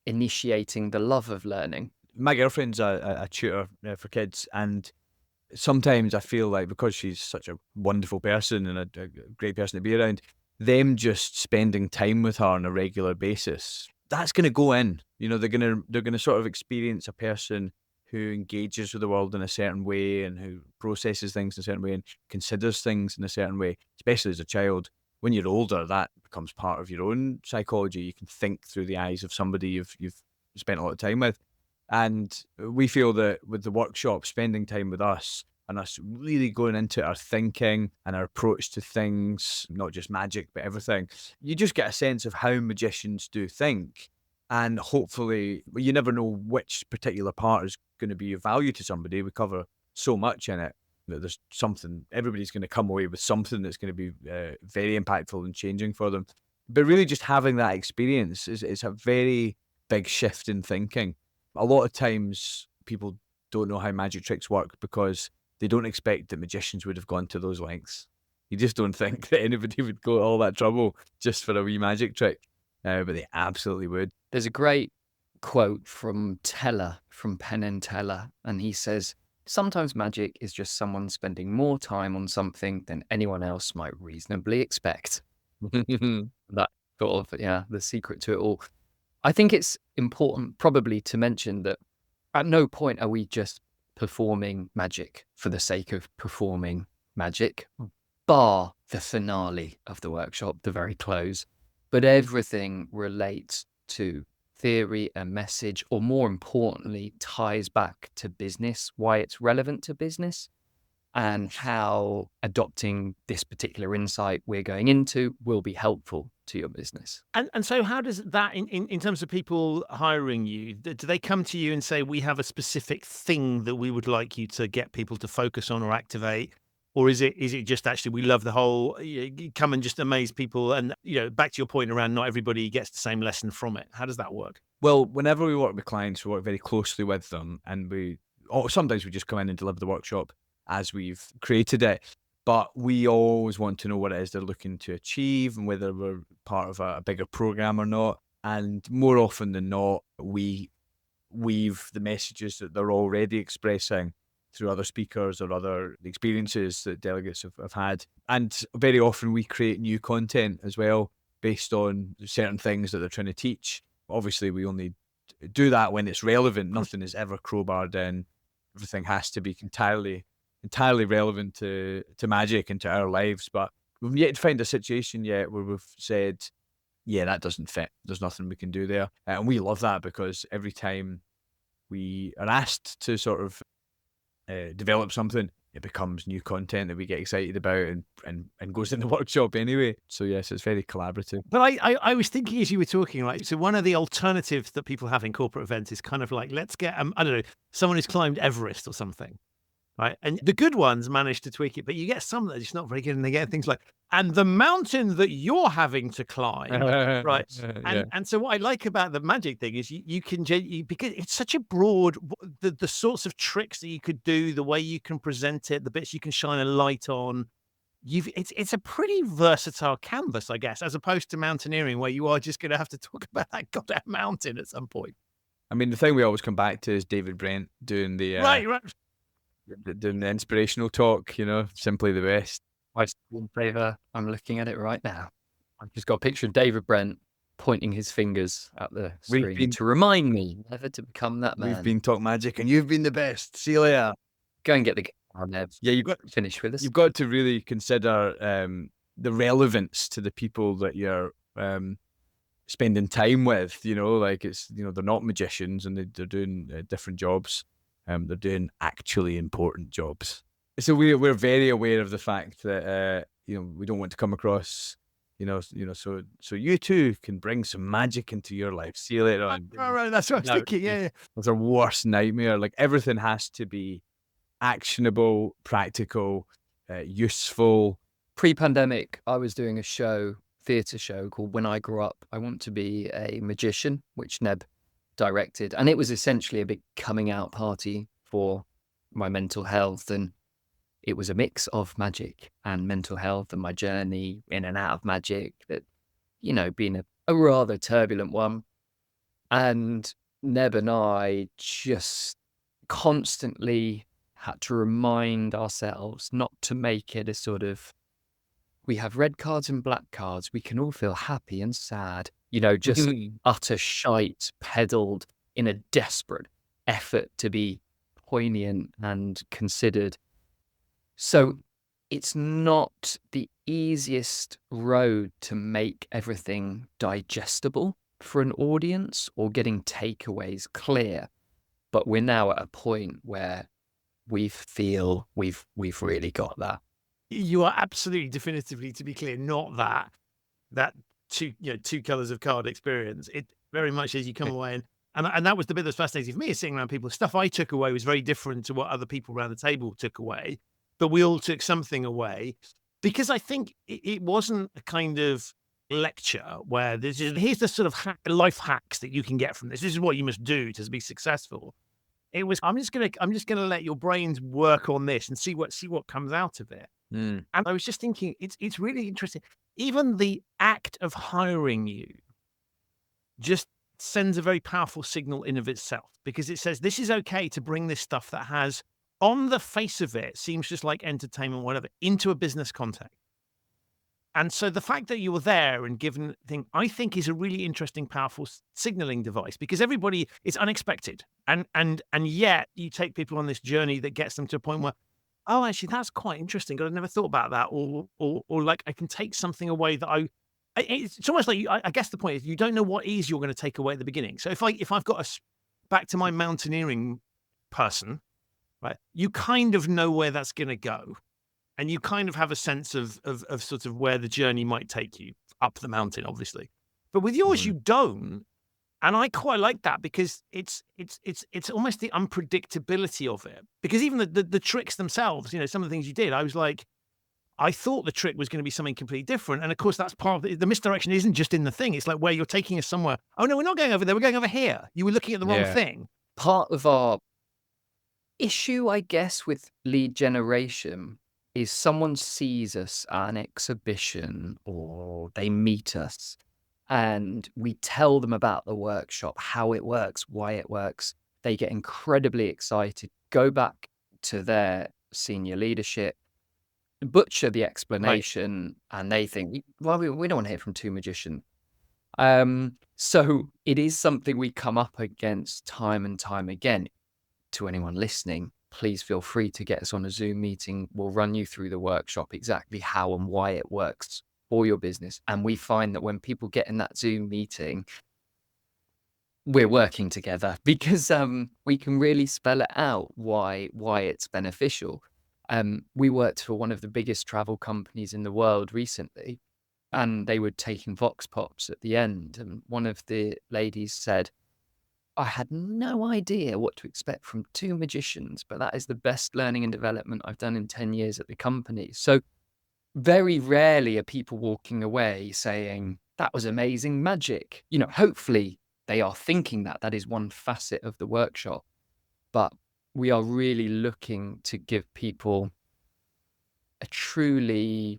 initiating the love of learning. My girlfriend's a tutor for kids, and sometimes I feel like because she's such a wonderful person and a great person to be around, them just spending time with her on a regular basis, that's going to go in. They're going to sort of experience a person who engages with the world in a certain way and who processes things in a certain way and considers things in a certain way, especially as a child. When you're older, that becomes part of your own psychology. You can think through the eyes of somebody you've spent a lot of time with. And we feel that with the workshop, spending time with us and us really going into our thinking and our approach to things, not just magic, but everything, you just get a sense of how magicians do think. And hopefully, you never know which particular part is going to be of value to somebody. We cover so much in it that there's something, everybody's going to come away with something that's going to be very impactful and changing for them. But really just having that experience is a very big shift in thinking. A lot of times people don't know how magic tricks work because they don't expect that magicians would have gone to those lengths. You just don't think that anybody would go all that trouble just for a wee magic trick, but they absolutely would. There's a great quote from Teller, from Penn and Teller, and he says, "Sometimes magic is just someone spending more time on something than anyone else might reasonably expect." That sort of, the secret to it all. I think it's important probably to mention that at no point are we just performing magic for the sake of performing magic, bar the finale of the workshop, the very close. But everything relates to theory and message, or more importantly, ties back to business, why it's relevant to business, and how adopting this particular insight we're going into will be helpful to your business. And so how does that, in terms of people hiring you, do they come to you and say, we have a specific thing that we would like you to get people to focus on or activate? Or is it just actually, we love the whole, you come and just amaze people, and, back to your point around not everybody gets the same lesson from it. How does that work? Well, whenever we work with clients, we work very closely with them, and sometimes we just come in and deliver the workshop as we've created it. But we always want to know what it is they're looking to achieve and whether we're part of a bigger program or not. And more often than not, we weave the messages that they're already expressing through other speakers or other experiences that delegates have had. And very often we create new content as well based on certain things that they're trying to teach. Obviously, we only do that when it's relevant. Nothing is ever crowbarred in. Everything has to be entirely relevant to magic and to our lives. But we've yet to find a situation yet where we've said, yeah, that doesn't fit. There's nothing we can do there. And we love that, because every time we are asked to sort of develop something, it becomes new content that we get excited about and goes in the workshop anyway. So yes, it's very collaborative. But I was thinking as you were talking, right? So one of the alternatives that people have in corporate events is kind of like, let's get, I don't know, someone who's climbed Everest or something, right? And the good ones manage to tweak it, but you get some that are just not very good, and they get things like, and the mountain that you're having to climb, right? And so what I like about the magic thing is you can, because it's such a broad, the sorts of tricks that you could do, the way you can present it, the bits you can shine a light on, it's a pretty versatile canvas, I guess, as opposed to mountaineering, where you are just going to have to talk about that goddamn mountain at some point. I mean, the thing we always come back to is David Brent doing the Right. doing the inspirational talk. Simply the best. My screensaver, I'm looking at it right now. I've just got a picture of David Brent pointing his fingers at the screen to remind me never to become that man. We've been talk magic, and you've been the best. See you later. Go and get the guitar, Neb. Yeah, you've got finish with us. You've got to really consider the relevance to the people that you're spending time with. Like it's they're not magicians, and they're doing different jobs. They're doing actually important jobs. So we're very aware of the fact that we don't want to come across so you too can bring some magic into your life. See you later on. Right, that's what I was thinking. Yeah. That's our worst nightmare. Like everything has to be actionable, practical, useful. Pre-pandemic, I was doing a theatre show called When I Grow Up, I Want to Be a Magician, which Neb directed. And it was essentially a big coming out party for my mental health. And it was a mix of magic and mental health and my journey in and out of magic that, being a rather turbulent one. And Neb and I just constantly had to remind ourselves not to make it a sort of, we have red cards and black cards. We can all feel happy and sad, just utter shite peddled in a desperate effort to be poignant and considered. So it's not the easiest road to make everything digestible for an audience or getting takeaways clear. But we're now at a point where we feel we've really got that. You are absolutely definitively, to be clear, not that two colors of card experience. It very much as you come away and that was the bit that's fascinating for me, is sitting around people. Stuff I took away was very different to what other people around the table took away, but we all took something away, because I think it wasn't a kind of lecture where here's the sort of life hacks that you can get from this. This is what you must do to be successful. It was, I'm just gonna let your brains work on this and see what comes out of it. And I was just thinking, it's really interesting. Even the act of hiring you just sends a very powerful signal in of itself, because it says this is okay to bring this stuff that has, on the face of it, seems just like entertainment, whatever, into a business context. And so the fact that you were there and given thing, I think, is a really interesting, powerful signaling device, because everybody, it's unexpected. And yet you take people on this journey that gets them to a point where, oh, actually, that's quite interesting. I've never thought about that. Or like, I can take something away that it's almost like, I guess the point is, you don't know what ease you're going to take away at the beginning. So if I've got back to my mountaineering person, right, you kind of know where that's going to go. And you kind of have a sense of sort of where the journey might take you up the mountain, obviously. But with yours, you don't. And I quite like that, because it's almost the unpredictability of it. Because even the tricks themselves, some of the things you did, I was like, I thought the trick was going to be something completely different. And of course, that's part of the misdirection isn't just in the thing. It's like where you're taking us somewhere. Oh, no, we're not going over there. We're going over here. You were looking at the wrong thing. Part of our issue, I guess, with lead generation is someone sees us at an exhibition or they meet us and we tell them about the workshop, how it works, why it works. They get incredibly excited, go back to their senior leadership, butcher the explanation, and they think, well, we don't want to hear from two magicians. So it is something we come up against time and time again. To anyone listening, please feel free to get us on a Zoom meeting. We'll run you through the workshop, exactly how and why it works for your business. And we find that when people get in that Zoom meeting, we're working together, because we can really spell it out why it's beneficial. We worked for one of the biggest travel companies in the world recently, and they were taking vox pops at the end. And one of the ladies said, I had no idea what to expect from two magicians, but that is the best learning and development I've done in 10 years at the company. So very rarely are people walking away saying, that was amazing magic. Hopefully they are thinking that is one facet of the workshop, but we are really looking to give people a truly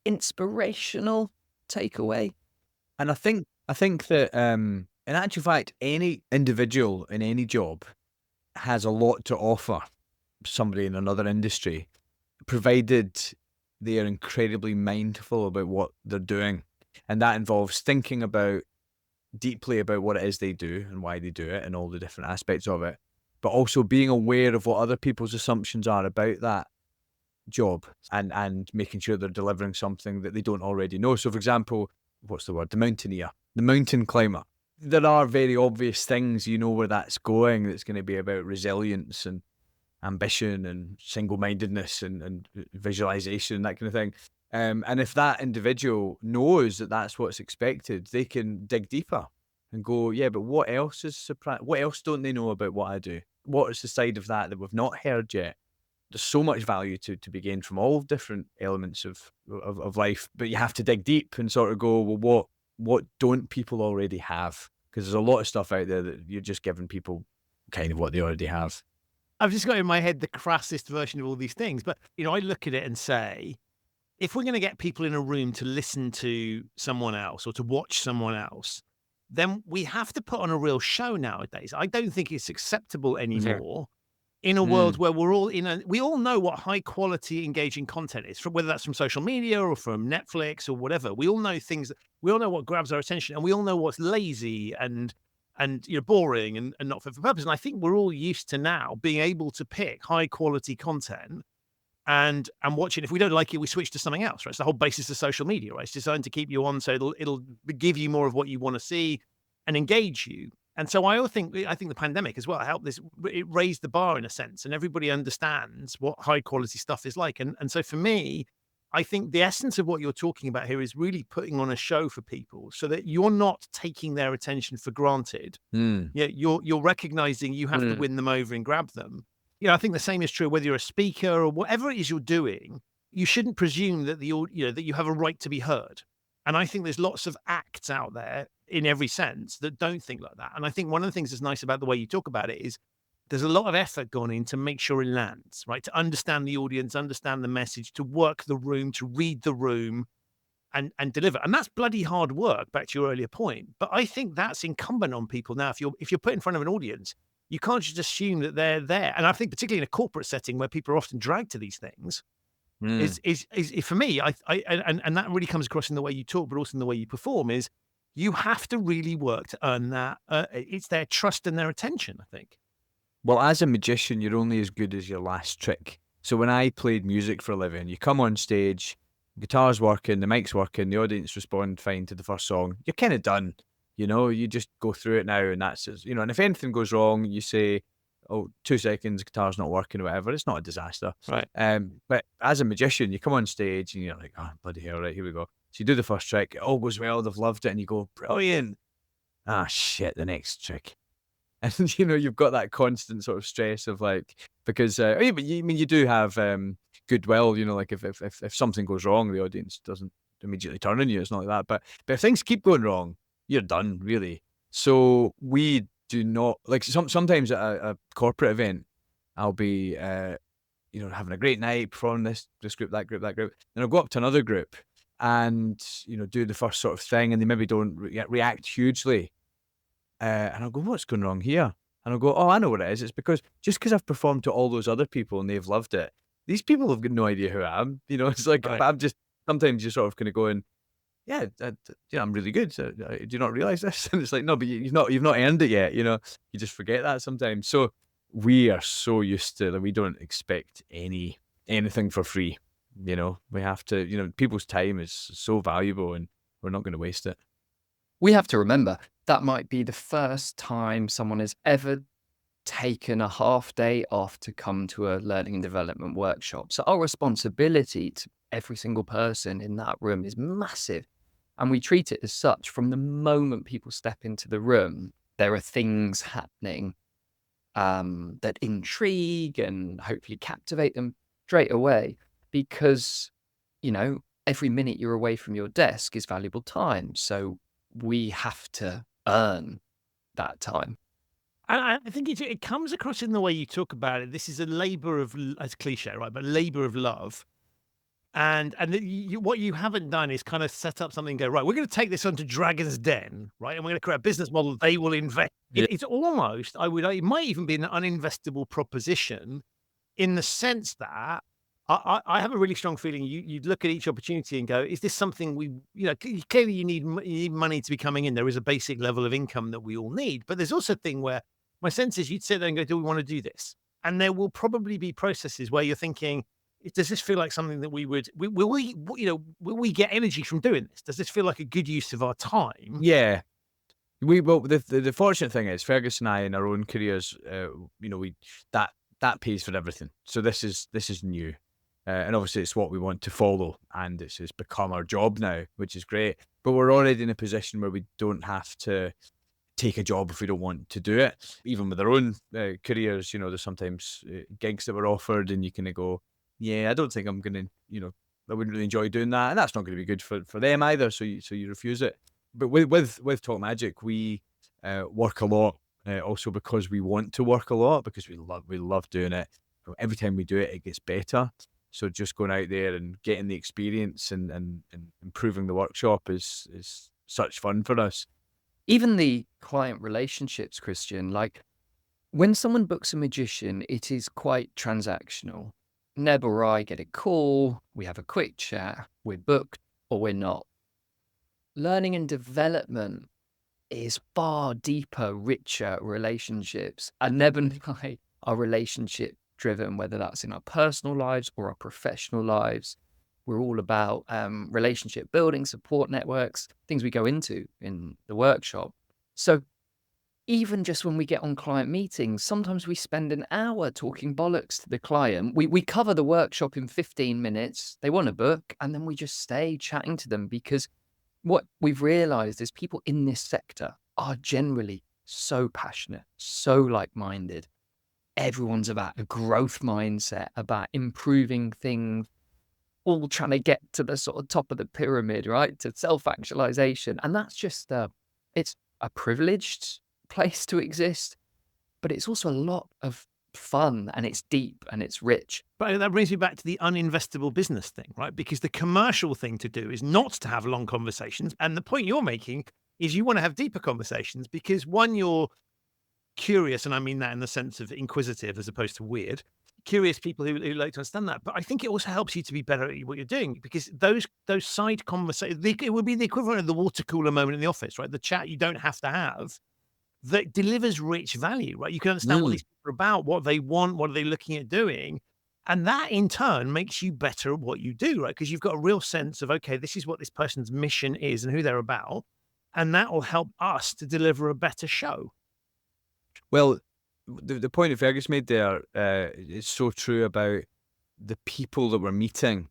inspirational takeaway. And I think that in actual fact, any individual in any job has a lot to offer somebody in another industry, provided they are incredibly mindful about what they're doing. And that involves thinking deeply about what it is they do and why they do it and all the different aspects of it, but also being aware of what other people's assumptions are about that job and making sure they're delivering something that they don't already know. So, for example, what's the word? The mountaineer, the mountain climber. There are very obvious things, where that's going. That's going to be about resilience and ambition and single-mindedness and visualization, that kind of thing. And if that individual knows that that's what's expected, they can dig deeper and go, yeah, but what else is what else don't they know about what I do? What is the side of that we've not heard yet? There's so much value to be gained from all different elements of life, but you have to dig deep and sort of go, well, what don't people already have? Because there's a lot of stuff out there that you're just giving people kind of what they already have. I've just got in my head the crassest version of all these things, but I look at it and say, if we're going to get people in a room to listen to someone else or to watch someone else, then we have to put on a real show nowadays. I don't think it's acceptable anymore in a world where we all know what high quality engaging content is, whether that's from social media or from Netflix or whatever. We all know we all know what grabs our attention, and we all know what's lazy and boring and not fit for purpose. And I think we're all used to now being able to pick high quality content and watch it. If we don't like it, we switch to something else, right? It's the whole basis of social media, right? It's designed to keep you on, so it'll give you more of what you want to see and engage you. And so I think the pandemic as well helped this. It raised the bar in a sense, and everybody understands what high quality stuff is like. And so for me, I think the essence of what you're talking about here is really putting on a show for people so that you're not taking their attention for granted. Yeah, you're recognizing you have to win them over and grab them. I think the same is true whether you're a speaker or whatever it is you're doing. You shouldn't presume that that you have a right to be heard. And I think there's lots of acts out there in every sense that don't think like that. And I think one of the things that's nice about the way you talk about it is there's a lot of effort gone in to make sure it lands, right? To understand the audience, understand the message, to work the room, to read the room and deliver. And that's bloody hard work, back to your earlier point. But I think that's incumbent on people now. If you're put in front of an audience, you can't just assume that they're there. And I think particularly in a corporate setting where people are often dragged to these things, is for me, and that really comes across in the way you talk, but also in the way you perform, is you have to really work to earn that. It's their trust and their attention, I think. Well, as a magician, you're only as good as your last trick. So when I played music for a living, you come on stage, guitar's working, the mic's working, the audience respond fine to the first song, you're kind of done. You just go through it now, and that's it. And if anything goes wrong, you say, oh, 2 seconds, guitar's not working or whatever. It's not a disaster. Right. But as a magician, you come on stage and you're like, oh, bloody hell, right, here we go. So you do the first trick, it all goes well, they've loved it, and you go, brilliant. Ah, shit, the next trick. And, you've got that constant sort of stress of because, you do have goodwill, like if something goes wrong, the audience doesn't immediately turn on you. It's not like that. But if things keep going wrong, you're done, really. So we do not, sometimes at a corporate event, I'll be, having a great night, performing this group, that group. Then I'll go up to another group and, do the first sort of thing, and they maybe don't react hugely. And I'll go, what's going wrong here? And I'll go, oh, I know what it is. It's because I've performed to all those other people and they've loved it, these people have got no idea who I am. It's like, Right. I'm just, sometimes you're sort of kind of going, yeah, I'm really good. Do you not realize this? And it's like, no, but you've not earned it yet. You just forget that sometimes. So we are so used to that. We don't expect anything for free. We have to, people's time is so valuable and we're not going to waste it. We have to remember that might be the first time someone has ever taken a half day off to come to a learning and development workshop. So our responsibility to every single person in that room is massive. And we treat it as such. From the moment people step into the room, there are things happening that intrigue and hopefully captivate them straight away, because, every minute you're away from your desk is valuable time. So we have to earn that time. And I think it comes across in the way you talk about it. This is a labour of, it's cliche, right? But labour of love. And what you haven't done is kind of set up something and go, right, we're going to take this onto Dragon's Den, right? And we're going to create a business model they will invest. Yeah. It's almost, it might even be an uninvestable proposition in the sense that I have a really strong feeling you look at each opportunity and go, is this something clearly you need money to be coming in. There is a basic level of income that we all need. But there's also a thing where my sense is you'd sit there and go, do we want to do this? And there will probably be processes where you're thinking, does this feel like something that will we get energy from doing this? Does this feel like a good use of our time? Yeah. The fortunate thing is Fergus and I in our own careers, that pays for everything. So this is new. And obviously it's what we want to follow, and it's become our job now, which is great. But we're already in a position where we don't have to take a job if we don't want to do it. Even with our own careers, there's sometimes gigs that we're offered and you kind of go, yeah, I don't think I'm going to, I wouldn't really enjoy doing that. And that's not going to be good for them either. So you refuse it. But with Talk Magic, we work a lot also because we want to work a lot, because we love doing it. Every time we do it, it gets better. So just going out there and getting the experience and improving the workshop is such fun for us. Even the client relationships, Christian, like when someone books a magician, it is quite transactional. Neb or I get a call, we have a quick chat, we're booked or we're not. Learning and development is far deeper, richer relationships. And Neb and I are relationship driven, whether that's in our personal lives or our professional lives. We're all about relationship building, support networks, things we go into in the workshop. So even just when we get on client meetings, sometimes we spend an hour talking bollocks to the client. We cover the workshop in 15 minutes. They want a book, and then we just stay chatting to them, because what we've realized is people in this sector are generally so passionate, so like-minded. Everyone's about a growth mindset, about improving things, all trying to get to the sort of top of the pyramid, right? To self-actualization. And that's just, it's a privileged place to exist, but it's also a lot of fun, and it's deep and it's rich. But that brings me back to the uninvestable business thing, right? Because the commercial thing to do is not to have long conversations. And the point you're making is you want to have deeper conversations because, one, you're curious, and I mean that in the sense of inquisitive as opposed to weird. Curious people who like to understand that. But I think it also helps you to be better at what you're doing, because those side conversations, it would be the equivalent of the water cooler moment in the office, right? The chat you don't have to have that delivers rich value, right? You can understand what these people are about, what they want, what are they looking at doing. And that in turn makes you better at what you do, right? Because you've got a real sense of, okay, this is what this person's mission is and who they're about. And that will help us to deliver a better show. Well, the point that Fergus made there is so true about the people that we're meeting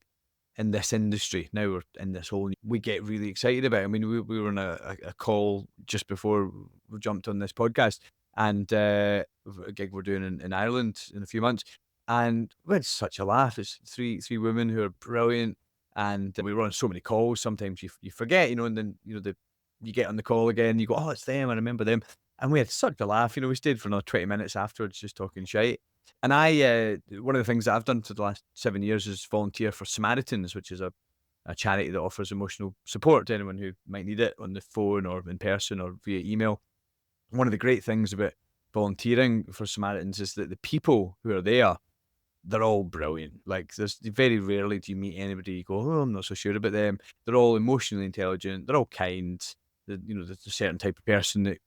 in this industry. Now we're in this whole, we get really excited about it. I mean, we were on a call just before we jumped on this podcast, and a gig we're doing in Ireland in a few months, and we had such a laugh. It's three women who are brilliant, and we were on so many calls. Sometimes you forget, and then you get on the call again, you go, oh, it's them, I remember them. And we had such a laugh. We stayed for another 20 minutes afterwards just talking shite. And one of the things that I've done for the last 7 years is volunteer for Samaritans, which is a charity that offers emotional support to anyone who might need it on the phone or in person or via email. One of the great things about volunteering for Samaritans is that the people who are there, they're all brilliant. Like, there's very rarely do you meet anybody you go, oh, I'm not so sure about them. They're all emotionally intelligent. They're all kind. There's a certain type of person that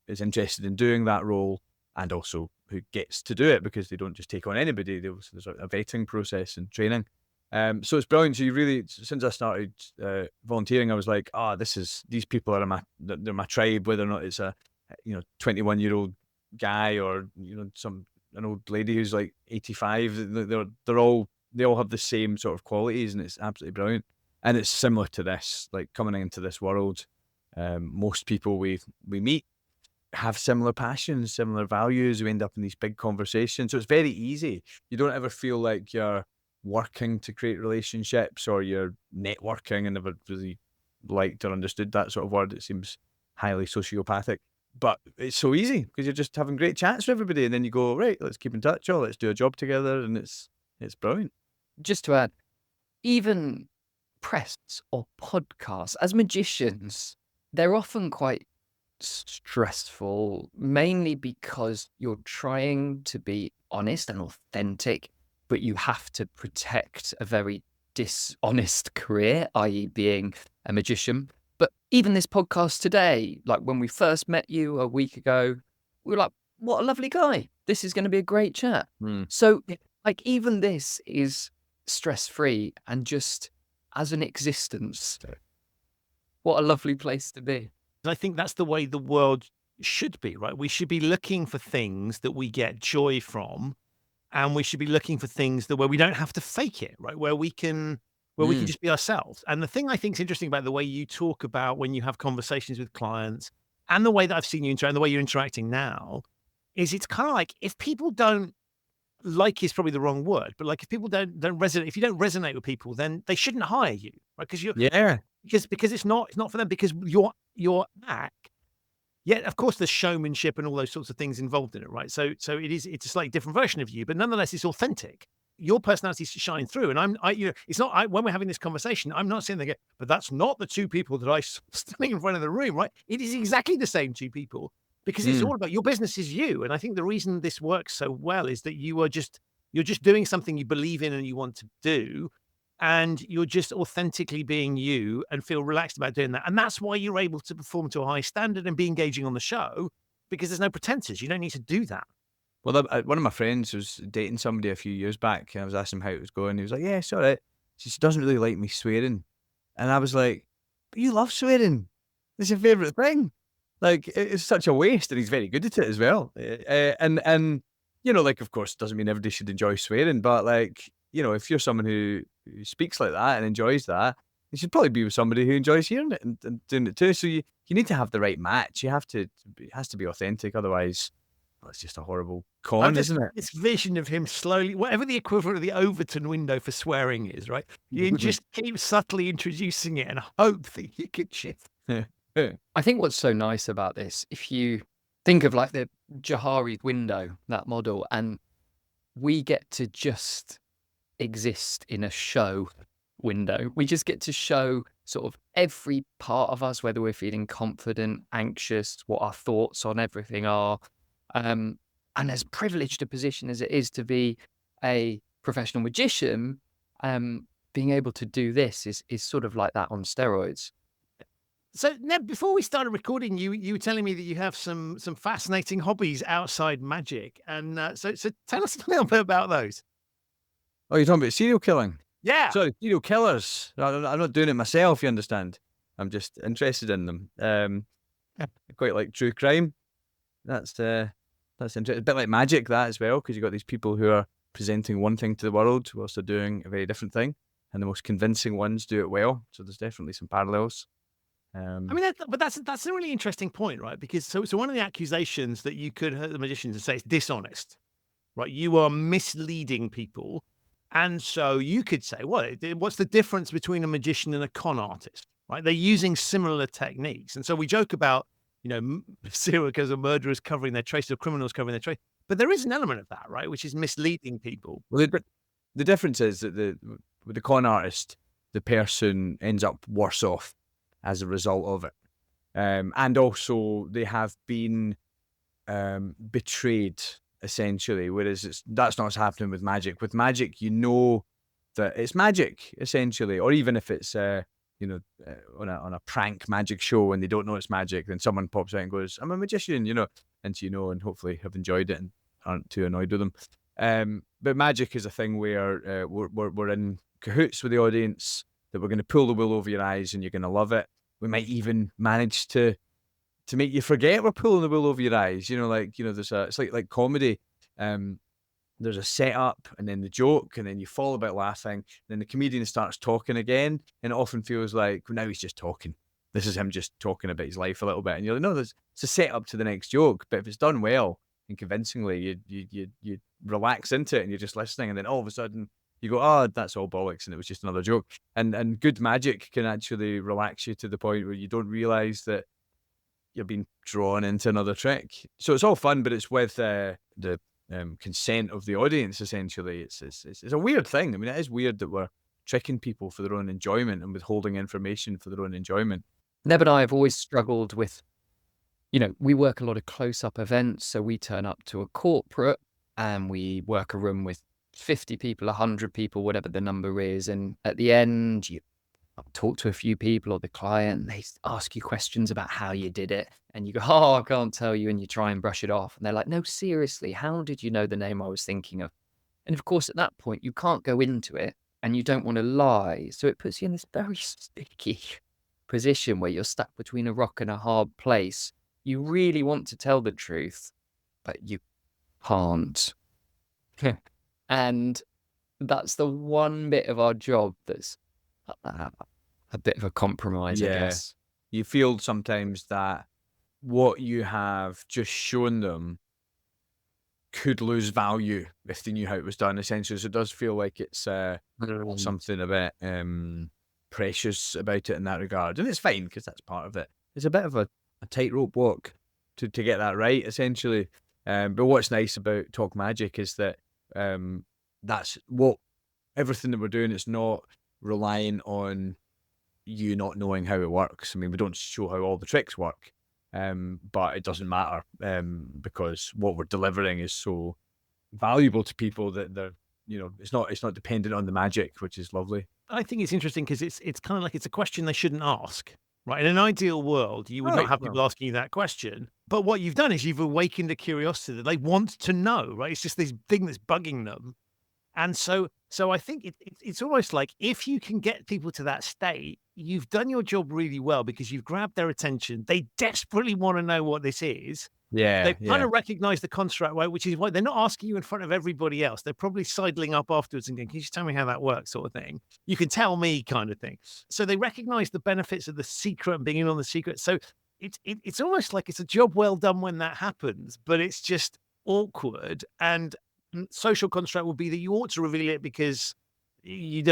is interested in doing that role, and also who gets to do it, because they don't just take on anybody. There's a vetting process and training. So it's brilliant. So you really, since I started volunteering, I was like, these people are they're my tribe, whether or not it's a 21-year-old guy or an old lady who's like 85. They all have the same sort of qualities, and it's absolutely brilliant. And it's similar to this, like coming into this world. Most people we meet have similar passions, similar values. We end up in these big conversations. So it's very easy. You don't ever feel like you're working to create relationships or you're networking. I never really liked or understood that sort of word. It seems highly sociopathic. But it's so easy because you're just having great chats with everybody, and then you go, right, let's keep in touch, or let's do a job together, and it's brilliant. Just to add, even press or podcasts, as magicians, they're often quite stressful, mainly because you're trying to be honest and authentic, but you have to protect a very dishonest career, i.e., being a magician. But even this podcast today, like when we first met you a week ago, we were like, what a lovely guy. This is going to be a great chat. So, like, even this is stress-free and just as an existence. What a lovely place to be. I think that's the way the world should be, right? We should be looking for things that we get joy from, and we should be looking for things where we don't have to fake it, right? Where we can just be ourselves. And the thing I think is interesting about the way you talk about when you have conversations with clients, and the way that I've seen you interact, and the way you're interacting now, is it's kind of like, if people don't like is probably the wrong word, but like if people don't resonate, if you don't resonate with people, then they shouldn't hire you, right? Because it's not for them, because your act. Yet, of course, there's showmanship and all those sorts of things involved in it, right? So it's a slightly different version of you, but nonetheless, it's authentic. Your personality shines through, and it's not when we're having this conversation, I'm not saying but that's not the two people that I saw standing in front of the room, right? It is exactly the same two people, because it's all about your business is you. And I think the reason this works so well is that you're just doing something you believe in and you want to do, and you're just authentically being you and feel relaxed about doing that. And that's why you're able to perform to a high standard and be engaging on the show, because there's no pretenses. You don't need to do that. Well, one of my friends was dating somebody a few years back, and I was asking him how it was going. He was like, yeah, it's all right. She doesn't really like me swearing. And I was like, but you love swearing. It's your favourite thing. Like, it's such a waste, and he's very good at it as well. And like, of course, doesn't mean everybody should enjoy swearing, but like, if you're someone who speaks like that and enjoys that, you should probably be with somebody who enjoys hearing it and doing it too. So you need to have the right match. It has to be authentic. Otherwise, it's just a horrible con, isn't it? This vision of him slowly, whatever the equivalent of the Overton window for swearing is, right? You just keep subtly introducing it and hope that you can shift. I think what's so nice about this, if you think of like the Johari window, that model, and we get to just exist in a show window. We just get to show sort of every part of us, whether we're feeling confident, anxious, what our thoughts on everything are. And as privileged a position as it is to be a professional magician, being able to do this is sort of like that on steroids. So, Neb, before we started recording, you were telling me that you have some fascinating hobbies outside magic, and so tell us a little bit about those. Oh, you're talking about serial killing? Yeah. Sorry, serial killers. I'm not doing it myself, you understand. I'm just interested in them. I quite like true crime. That's interesting. A bit like magic, that as well, because you've got these people who are presenting one thing to the world whilst they're doing a very different thing, and the most convincing ones do it well. So there's definitely some parallels. I mean, that's a really interesting point, right? Because so one of the accusations that you could hurt the magicians and say is dishonest, right? You are misleading people, and so you could say, well, what's the difference between a magician and a con artist, right? They're using similar techniques, and so we joke about serial killers or murderers covering their traces, or criminals covering their traces, but there is an element of that, right, which is misleading people. Well, the difference is that with the con artist, the person ends up worse off as a result of it. And also they have been betrayed, essentially, whereas that's not what's happening with magic. With magic, that it's magic, essentially, or even if it's, on a prank magic show and they don't know it's magic, then someone pops out and goes, I'm a magician, and hopefully have enjoyed it and aren't too annoyed with them. But magic is a thing where we're in cahoots with the audience, that we're going to pull the wool over your eyes and you're going to love it. We might even manage to make you forget we're pulling the wool over your eyes. It's like comedy. There's a setup and then the joke, and then you fall about laughing, and then the comedian starts talking again, and it often feels like, well, now he's just talking. This is him just talking about his life a little bit, and you're like, no, it's a setup to the next joke. But if it's done well and convincingly, you relax into it and you're just listening, and then all of a sudden you go, oh, that's all bollocks, and it was just another joke. And good magic can actually relax you to the point where you don't realize that you're being drawn into another trick. So it's all fun, but it's with the consent of the audience, essentially. It's a weird thing. I mean, it is weird that we're tricking people for their own enjoyment and withholding information for their own enjoyment. Neb and I have always struggled with, we work a lot of close-up events. So we turn up to a corporate and we work a room with 50 people, 100 people, whatever the number is. And at the end, you talk to a few people or the client, they ask you questions about how you did it. And you go, oh, I can't tell you. And you try and brush it off. And they're like, no, seriously, how did you know the name I was thinking of? And of course, at that point, you can't go into it and you don't want to lie. So it puts you in this very sticky position where you're stuck between a rock and a hard place. You really want to tell the truth, but you can't. And that's the one bit of our job that's a bit of a compromise, I guess. You feel sometimes that what you have just shown them could lose value if they knew how it was done, essentially. So it does feel like it's something a bit precious about it in that regard. And it's fine, because that's part of it. It's a bit of a tightrope walk to get that right, essentially. But what's nice about Talk Magic is that that's what everything that we're doing, it's not relying on you not knowing how it works. I mean, we don't show how all the tricks work, but it doesn't matter because what we're delivering is so valuable to people that they're, it's not dependent on the magic, which is lovely. I think it's interesting because it's kind of like it's a question they shouldn't ask, right? In an ideal world, you would not have people asking you that question. But what you've done is you've awakened a curiosity that they want to know, right? It's just this thing that's bugging them. And so I think it's almost like if you can get people to that state, you've done your job really well because you've grabbed their attention. They desperately want to know what this is. Yeah. They've kind of recognized the construct, right? Which is why they're not asking you in front of everybody else. They're probably sidling up afterwards and going, can you just tell me how that works, sort of thing? You can tell me, kind of thing. So they recognize the benefits of the secret and being in on the secret. So it's almost like it's a job well done when that happens, but it's just awkward. And social construct would be that you ought to reveal it because you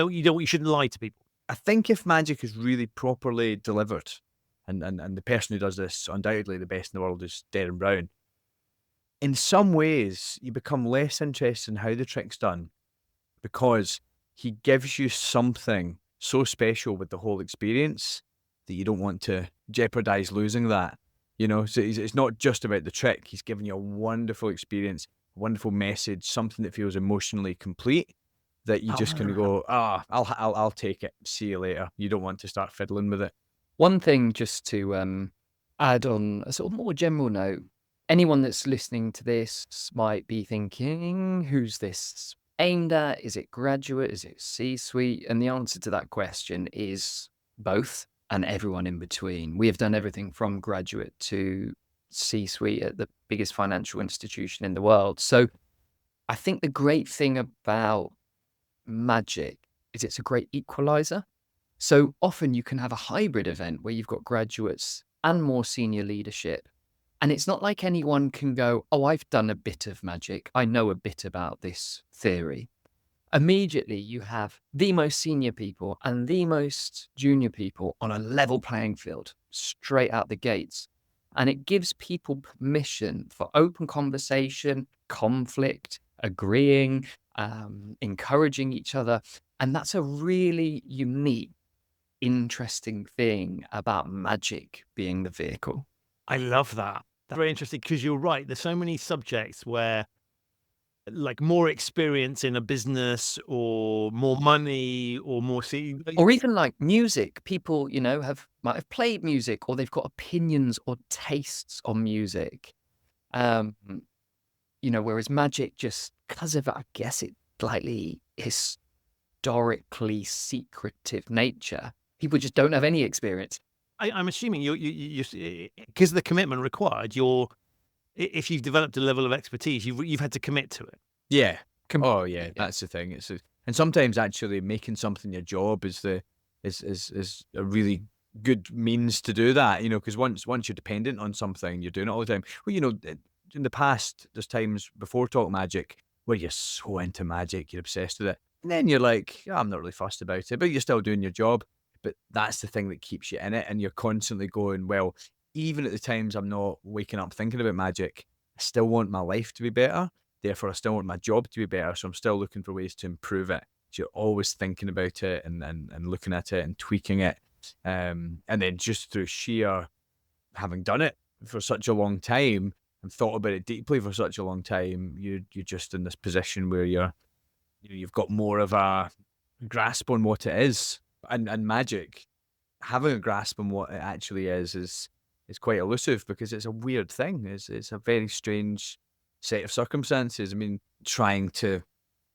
shouldn't lie to people. I think if magic is really properly delivered, and the person who does this, undoubtedly the best in the world, is Darren Brown, in some ways you become less interested in how the trick's done because he gives you something so special with the whole experience that you don't want to jeopardize losing that. So it's not just about the trick. He's giving you a wonderful experience, a wonderful message, something that feels emotionally complete, that you just kind of go, I'll take it. See you later. You don't want to start fiddling with it. One thing just to add on a sort of more general note, anyone that's listening to this might be thinking, who's this aimed at? Is it graduate? Is it C-suite? And the answer to that question is both and everyone in between. We have done everything from graduate to C-suite at the biggest financial institution in the world. So I think the great thing about magic is it's a great equalizer. So often you can have a hybrid event where you've got graduates and more senior leadership. And it's not like anyone can go, oh, I've done a bit of magic. I know a bit about this theory. Immediately you have the most senior people and the most junior people on a level playing field straight out the gates. And it gives people permission for open conversation, conflict, agreeing, encouraging each other. And that's a really unique, interesting thing about magic being the vehicle. I love that. That's very interesting because you're right. There's so many subjects where like more experience in a business or more money or more or even like music. People, might have played music or they've got opinions or tastes on music. Whereas magic, just because of, I guess, it's slightly historically secretive nature, people just don't have any experience. I'm assuming you because of the commitment required, if you've developed a level of expertise, you've had to commit to it. Yeah. That's the thing. And sometimes actually making something your job is a really good means to do that. Because once you're dependent on something, you're doing it all the time. Well, in the past, there's times before Talk Magic where you're so into magic, you're obsessed with it, and then you're like, I'm not really fussed about it, but you're still doing your job. But that's the thing that keeps you in it, and you're constantly going, well, even at the times I'm not waking up thinking about magic, I still want my life to be better. Therefore, I still want my job to be better. So I'm still looking for ways to improve it. So you're always thinking about it and looking at it and tweaking it. And then just through sheer having done it for such a long time and thought about it deeply for such a long time, you're just in this position where you've got more of a grasp on what it is. And magic, having a grasp on what it actually is quite elusive because it's a weird thing. It's a very strange set of circumstances. I mean, trying to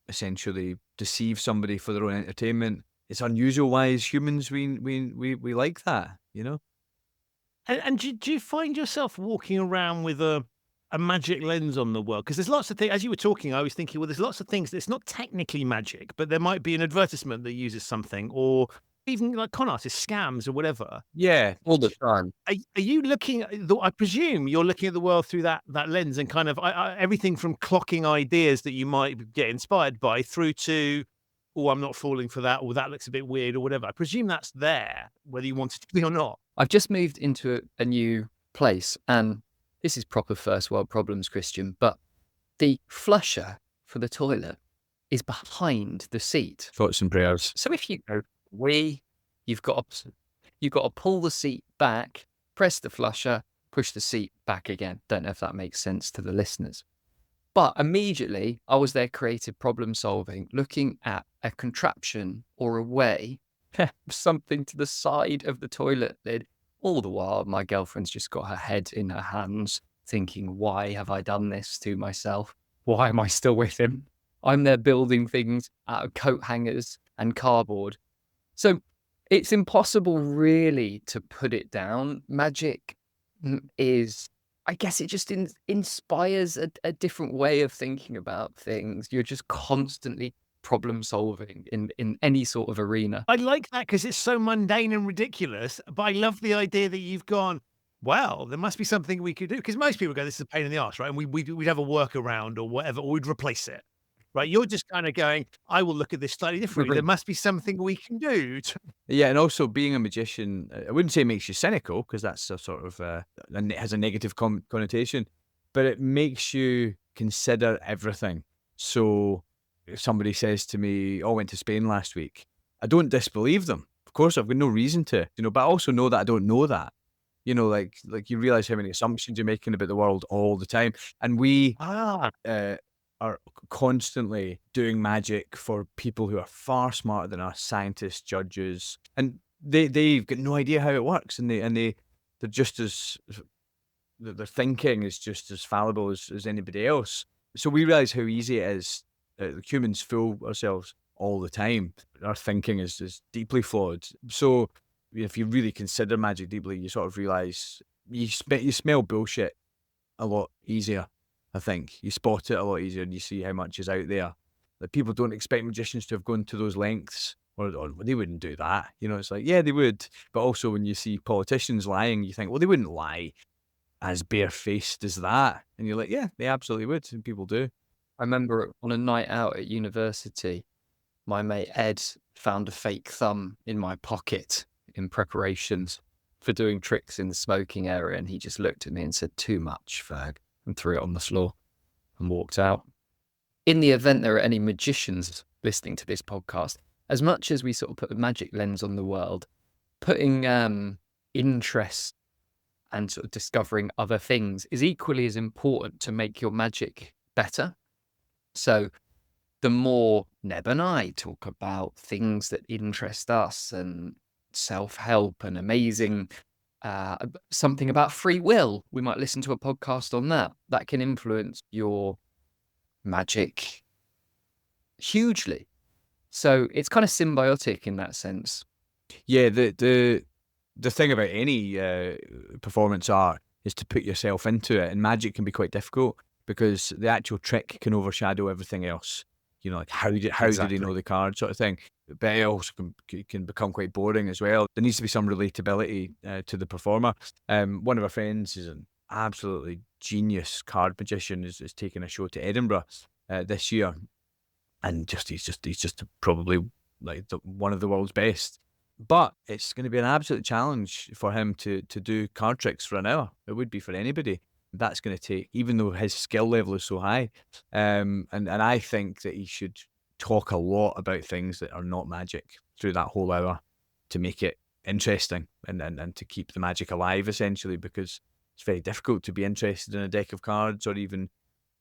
essentially deceive somebody for their own entertainment. It's unusual. Why, as humans, we like that, you know? And do you find yourself walking around with a magic lens on the world? Because there's lots of things, as you were talking, I was thinking, well, there's lots of things that's not technically magic, but there might be an advertisement that uses something, or even like con artists, scams or whatever. Yeah. all the time. Are you looking I presume you're looking at the world through that lens and kind of everything from clocking ideas that you might get inspired by through to, oh, I'm not falling for that, or that looks a bit weird or whatever. I presume that's there, whether you want it to be or not. I've just moved into a new place, and this is proper first world problems, Christian, but the flusher for the toilet is behind the seat. Thoughts and prayers. So if you go you've got to pull the seat back, press the flusher, push the seat back again. Don't know if that makes sense to the listeners. But immediately I was there creative problem solving, looking at a contraption or a way, something to the side of the toilet lid. All the while, my girlfriend's just got her head in her hands, thinking, why have I done this to myself? Why am I still with him? I'm there building things out of coat hangers and cardboard. So it's impossible really to put it down. Magic is, I guess it just inspires a different way of thinking about things. You're just constantly problem solving in any sort of arena. I like that because it's so mundane and ridiculous, but I love the idea that you've gone, well, there must be something we could do. Because most people go, this is a pain in the arse, right? And we'd have a workaround or whatever, or we'd replace it, right? You're just kind of going, I will look at this slightly differently. There must be something we can do. Yeah, and also being a magician, I wouldn't say it makes you cynical because that's a sort of has a negative connotation, but it makes you consider everything. So if somebody says to me, "Oh, I went to Spain last week," I don't disbelieve them. Of course, I've got no reason to, but I also know that I don't know that. Like you realize how many assumptions you're making about the world all the time, and we are constantly doing magic for people who are far smarter than us, scientists, judges, and they've got no idea how it works, and they're just as their thinking is just as fallible as anybody else. So we realize how easy it is. Humans fool ourselves all the time. Our thinking is deeply flawed. So if you really consider magic deeply, you sort of realize you smell bullshit a lot easier. I think you spot it a lot easier and you see how much is out there. Like, people don't expect magicians to have gone to those lengths, or they wouldn't do that. It's like, yeah, they would. But also when you see politicians lying, you think, well, they wouldn't lie as barefaced as that. And you're like, yeah, they absolutely would. And people do. I remember on a night out at university, my mate Ed found a fake thumb in my pocket in preparations for doing tricks in the smoking area. And he just looked at me and said, "Too much, Ferg," and threw it on the floor and walked out. In the event there are any magicians listening to this podcast, as much as we sort of put a magic lens on the world, putting interest and sort of discovering other things is equally as important to make your magic better. So the more Neb and I talk about things that interest us and self-help and amazing, something about free will, we might listen to a podcast on that. That can influence your magic hugely. So it's kind of symbiotic in that sense. Yeah, the thing about any performance art is to put yourself into it, and magic can be quite difficult because the actual trick can overshadow everything else. Like how did he know the card, sort of thing. But it also can become quite boring as well. There needs to be some relatability to the performer. One of our friends is an absolutely genius card magician. Is taking a show to Edinburgh this year, and he's just probably like one of the world's best. But it's going to be an absolute challenge for him to do card tricks for an hour. It would be for anybody. That's going to take, even though his skill level is so high. And I think that he should talk a lot about things that are not magic through that whole hour to make it interesting and to keep the magic alive, essentially, because it's very difficult to be interested in a deck of cards or even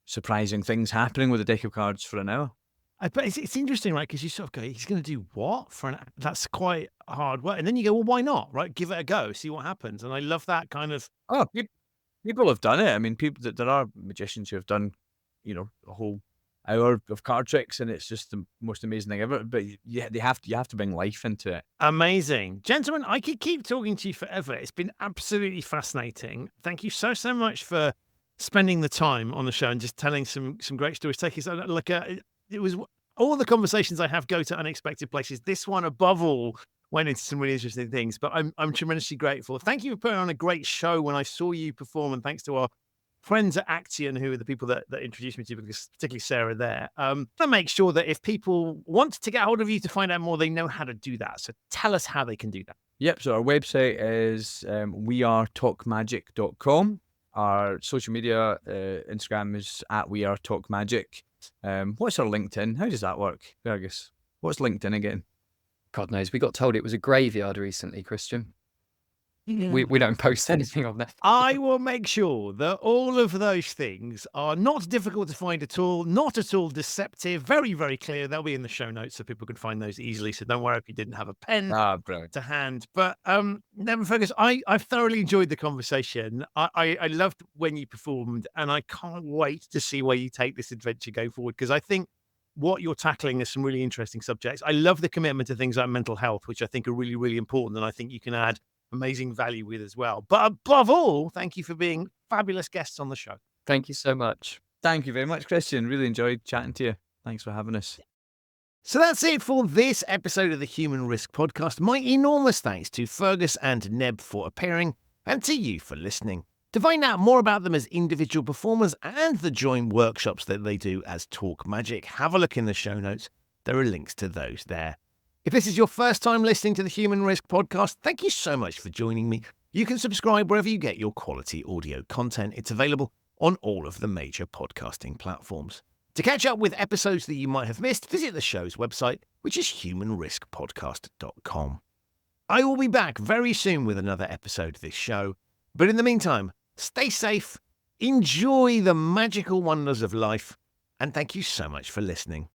surprising things happening with a deck of cards for an hour. But it's interesting, right? Because you sort of go, he's going to do what for an? That's quite hard work. And then you go, well, why not? Right? Give it a go, see what happens. And I love that kind of. Oh, people have done it. I mean, there are magicians who have done, a whole hour of card tricks, and it's just the most amazing thing ever. But you have to bring life into it. Amazing. Gentlemen, I could keep talking to you forever. It's been absolutely fascinating. Thank you so much for spending the time on the show and just telling some great stories. Taking us look at it was all the conversations I have go to unexpected places. This one, above all, went into some really interesting things. But I'm tremendously grateful. Thank you for putting on a great show when I saw you perform, and thanks to our friends at Action, who are the people that introduced me to you, because particularly Sarah there. To make sure that if people want to get hold of you to find out more, they know how to do that. So tell us how they can do that. Yep. So our website is wearetalkmagic.com. Our social media, Instagram is @wearetalkmagic. What's our LinkedIn? How does that work, Fergus? What's LinkedIn again? God knows. We got told it was a graveyard recently, Christian. We don't post anything on there. I will make sure that all of those things are not difficult to find at all, not at all deceptive, very, very clear. They'll be in the show notes so people can find those easily. So don't worry if you didn't have a pen Brilliant. to hand. But Neb and Fergus, I've thoroughly enjoyed the conversation. I loved when you performed, and I can't wait to see where you take this adventure go forward, because I think what you're tackling is some really interesting subjects. I love the commitment to things like mental health, which I think are really, really important, and I think you can add amazing value with as well. But above all, thank you for being fabulous guests on the show. Thank you so much. Thank you very much, Christian. Really enjoyed chatting to you. Thanks for having us. So that's it for this episode of the Human Risk Podcast. My enormous thanks to Fergus and Neb for appearing, and to you for listening. To find out more about them as individual performers and the joint workshops that they do as Talk Magic, have a look in the show notes. There are links to those there. If this is your first time listening to the Human Risk Podcast, thank you so much for joining me. You can subscribe wherever you get your quality audio content. It's available on all of the major podcasting platforms. To catch up with episodes that you might have missed, visit the show's website, which is humanriskpodcast.com. I will be back very soon with another episode of this show. But in the meantime, stay safe, enjoy the magical wonders of life, and thank you so much for listening.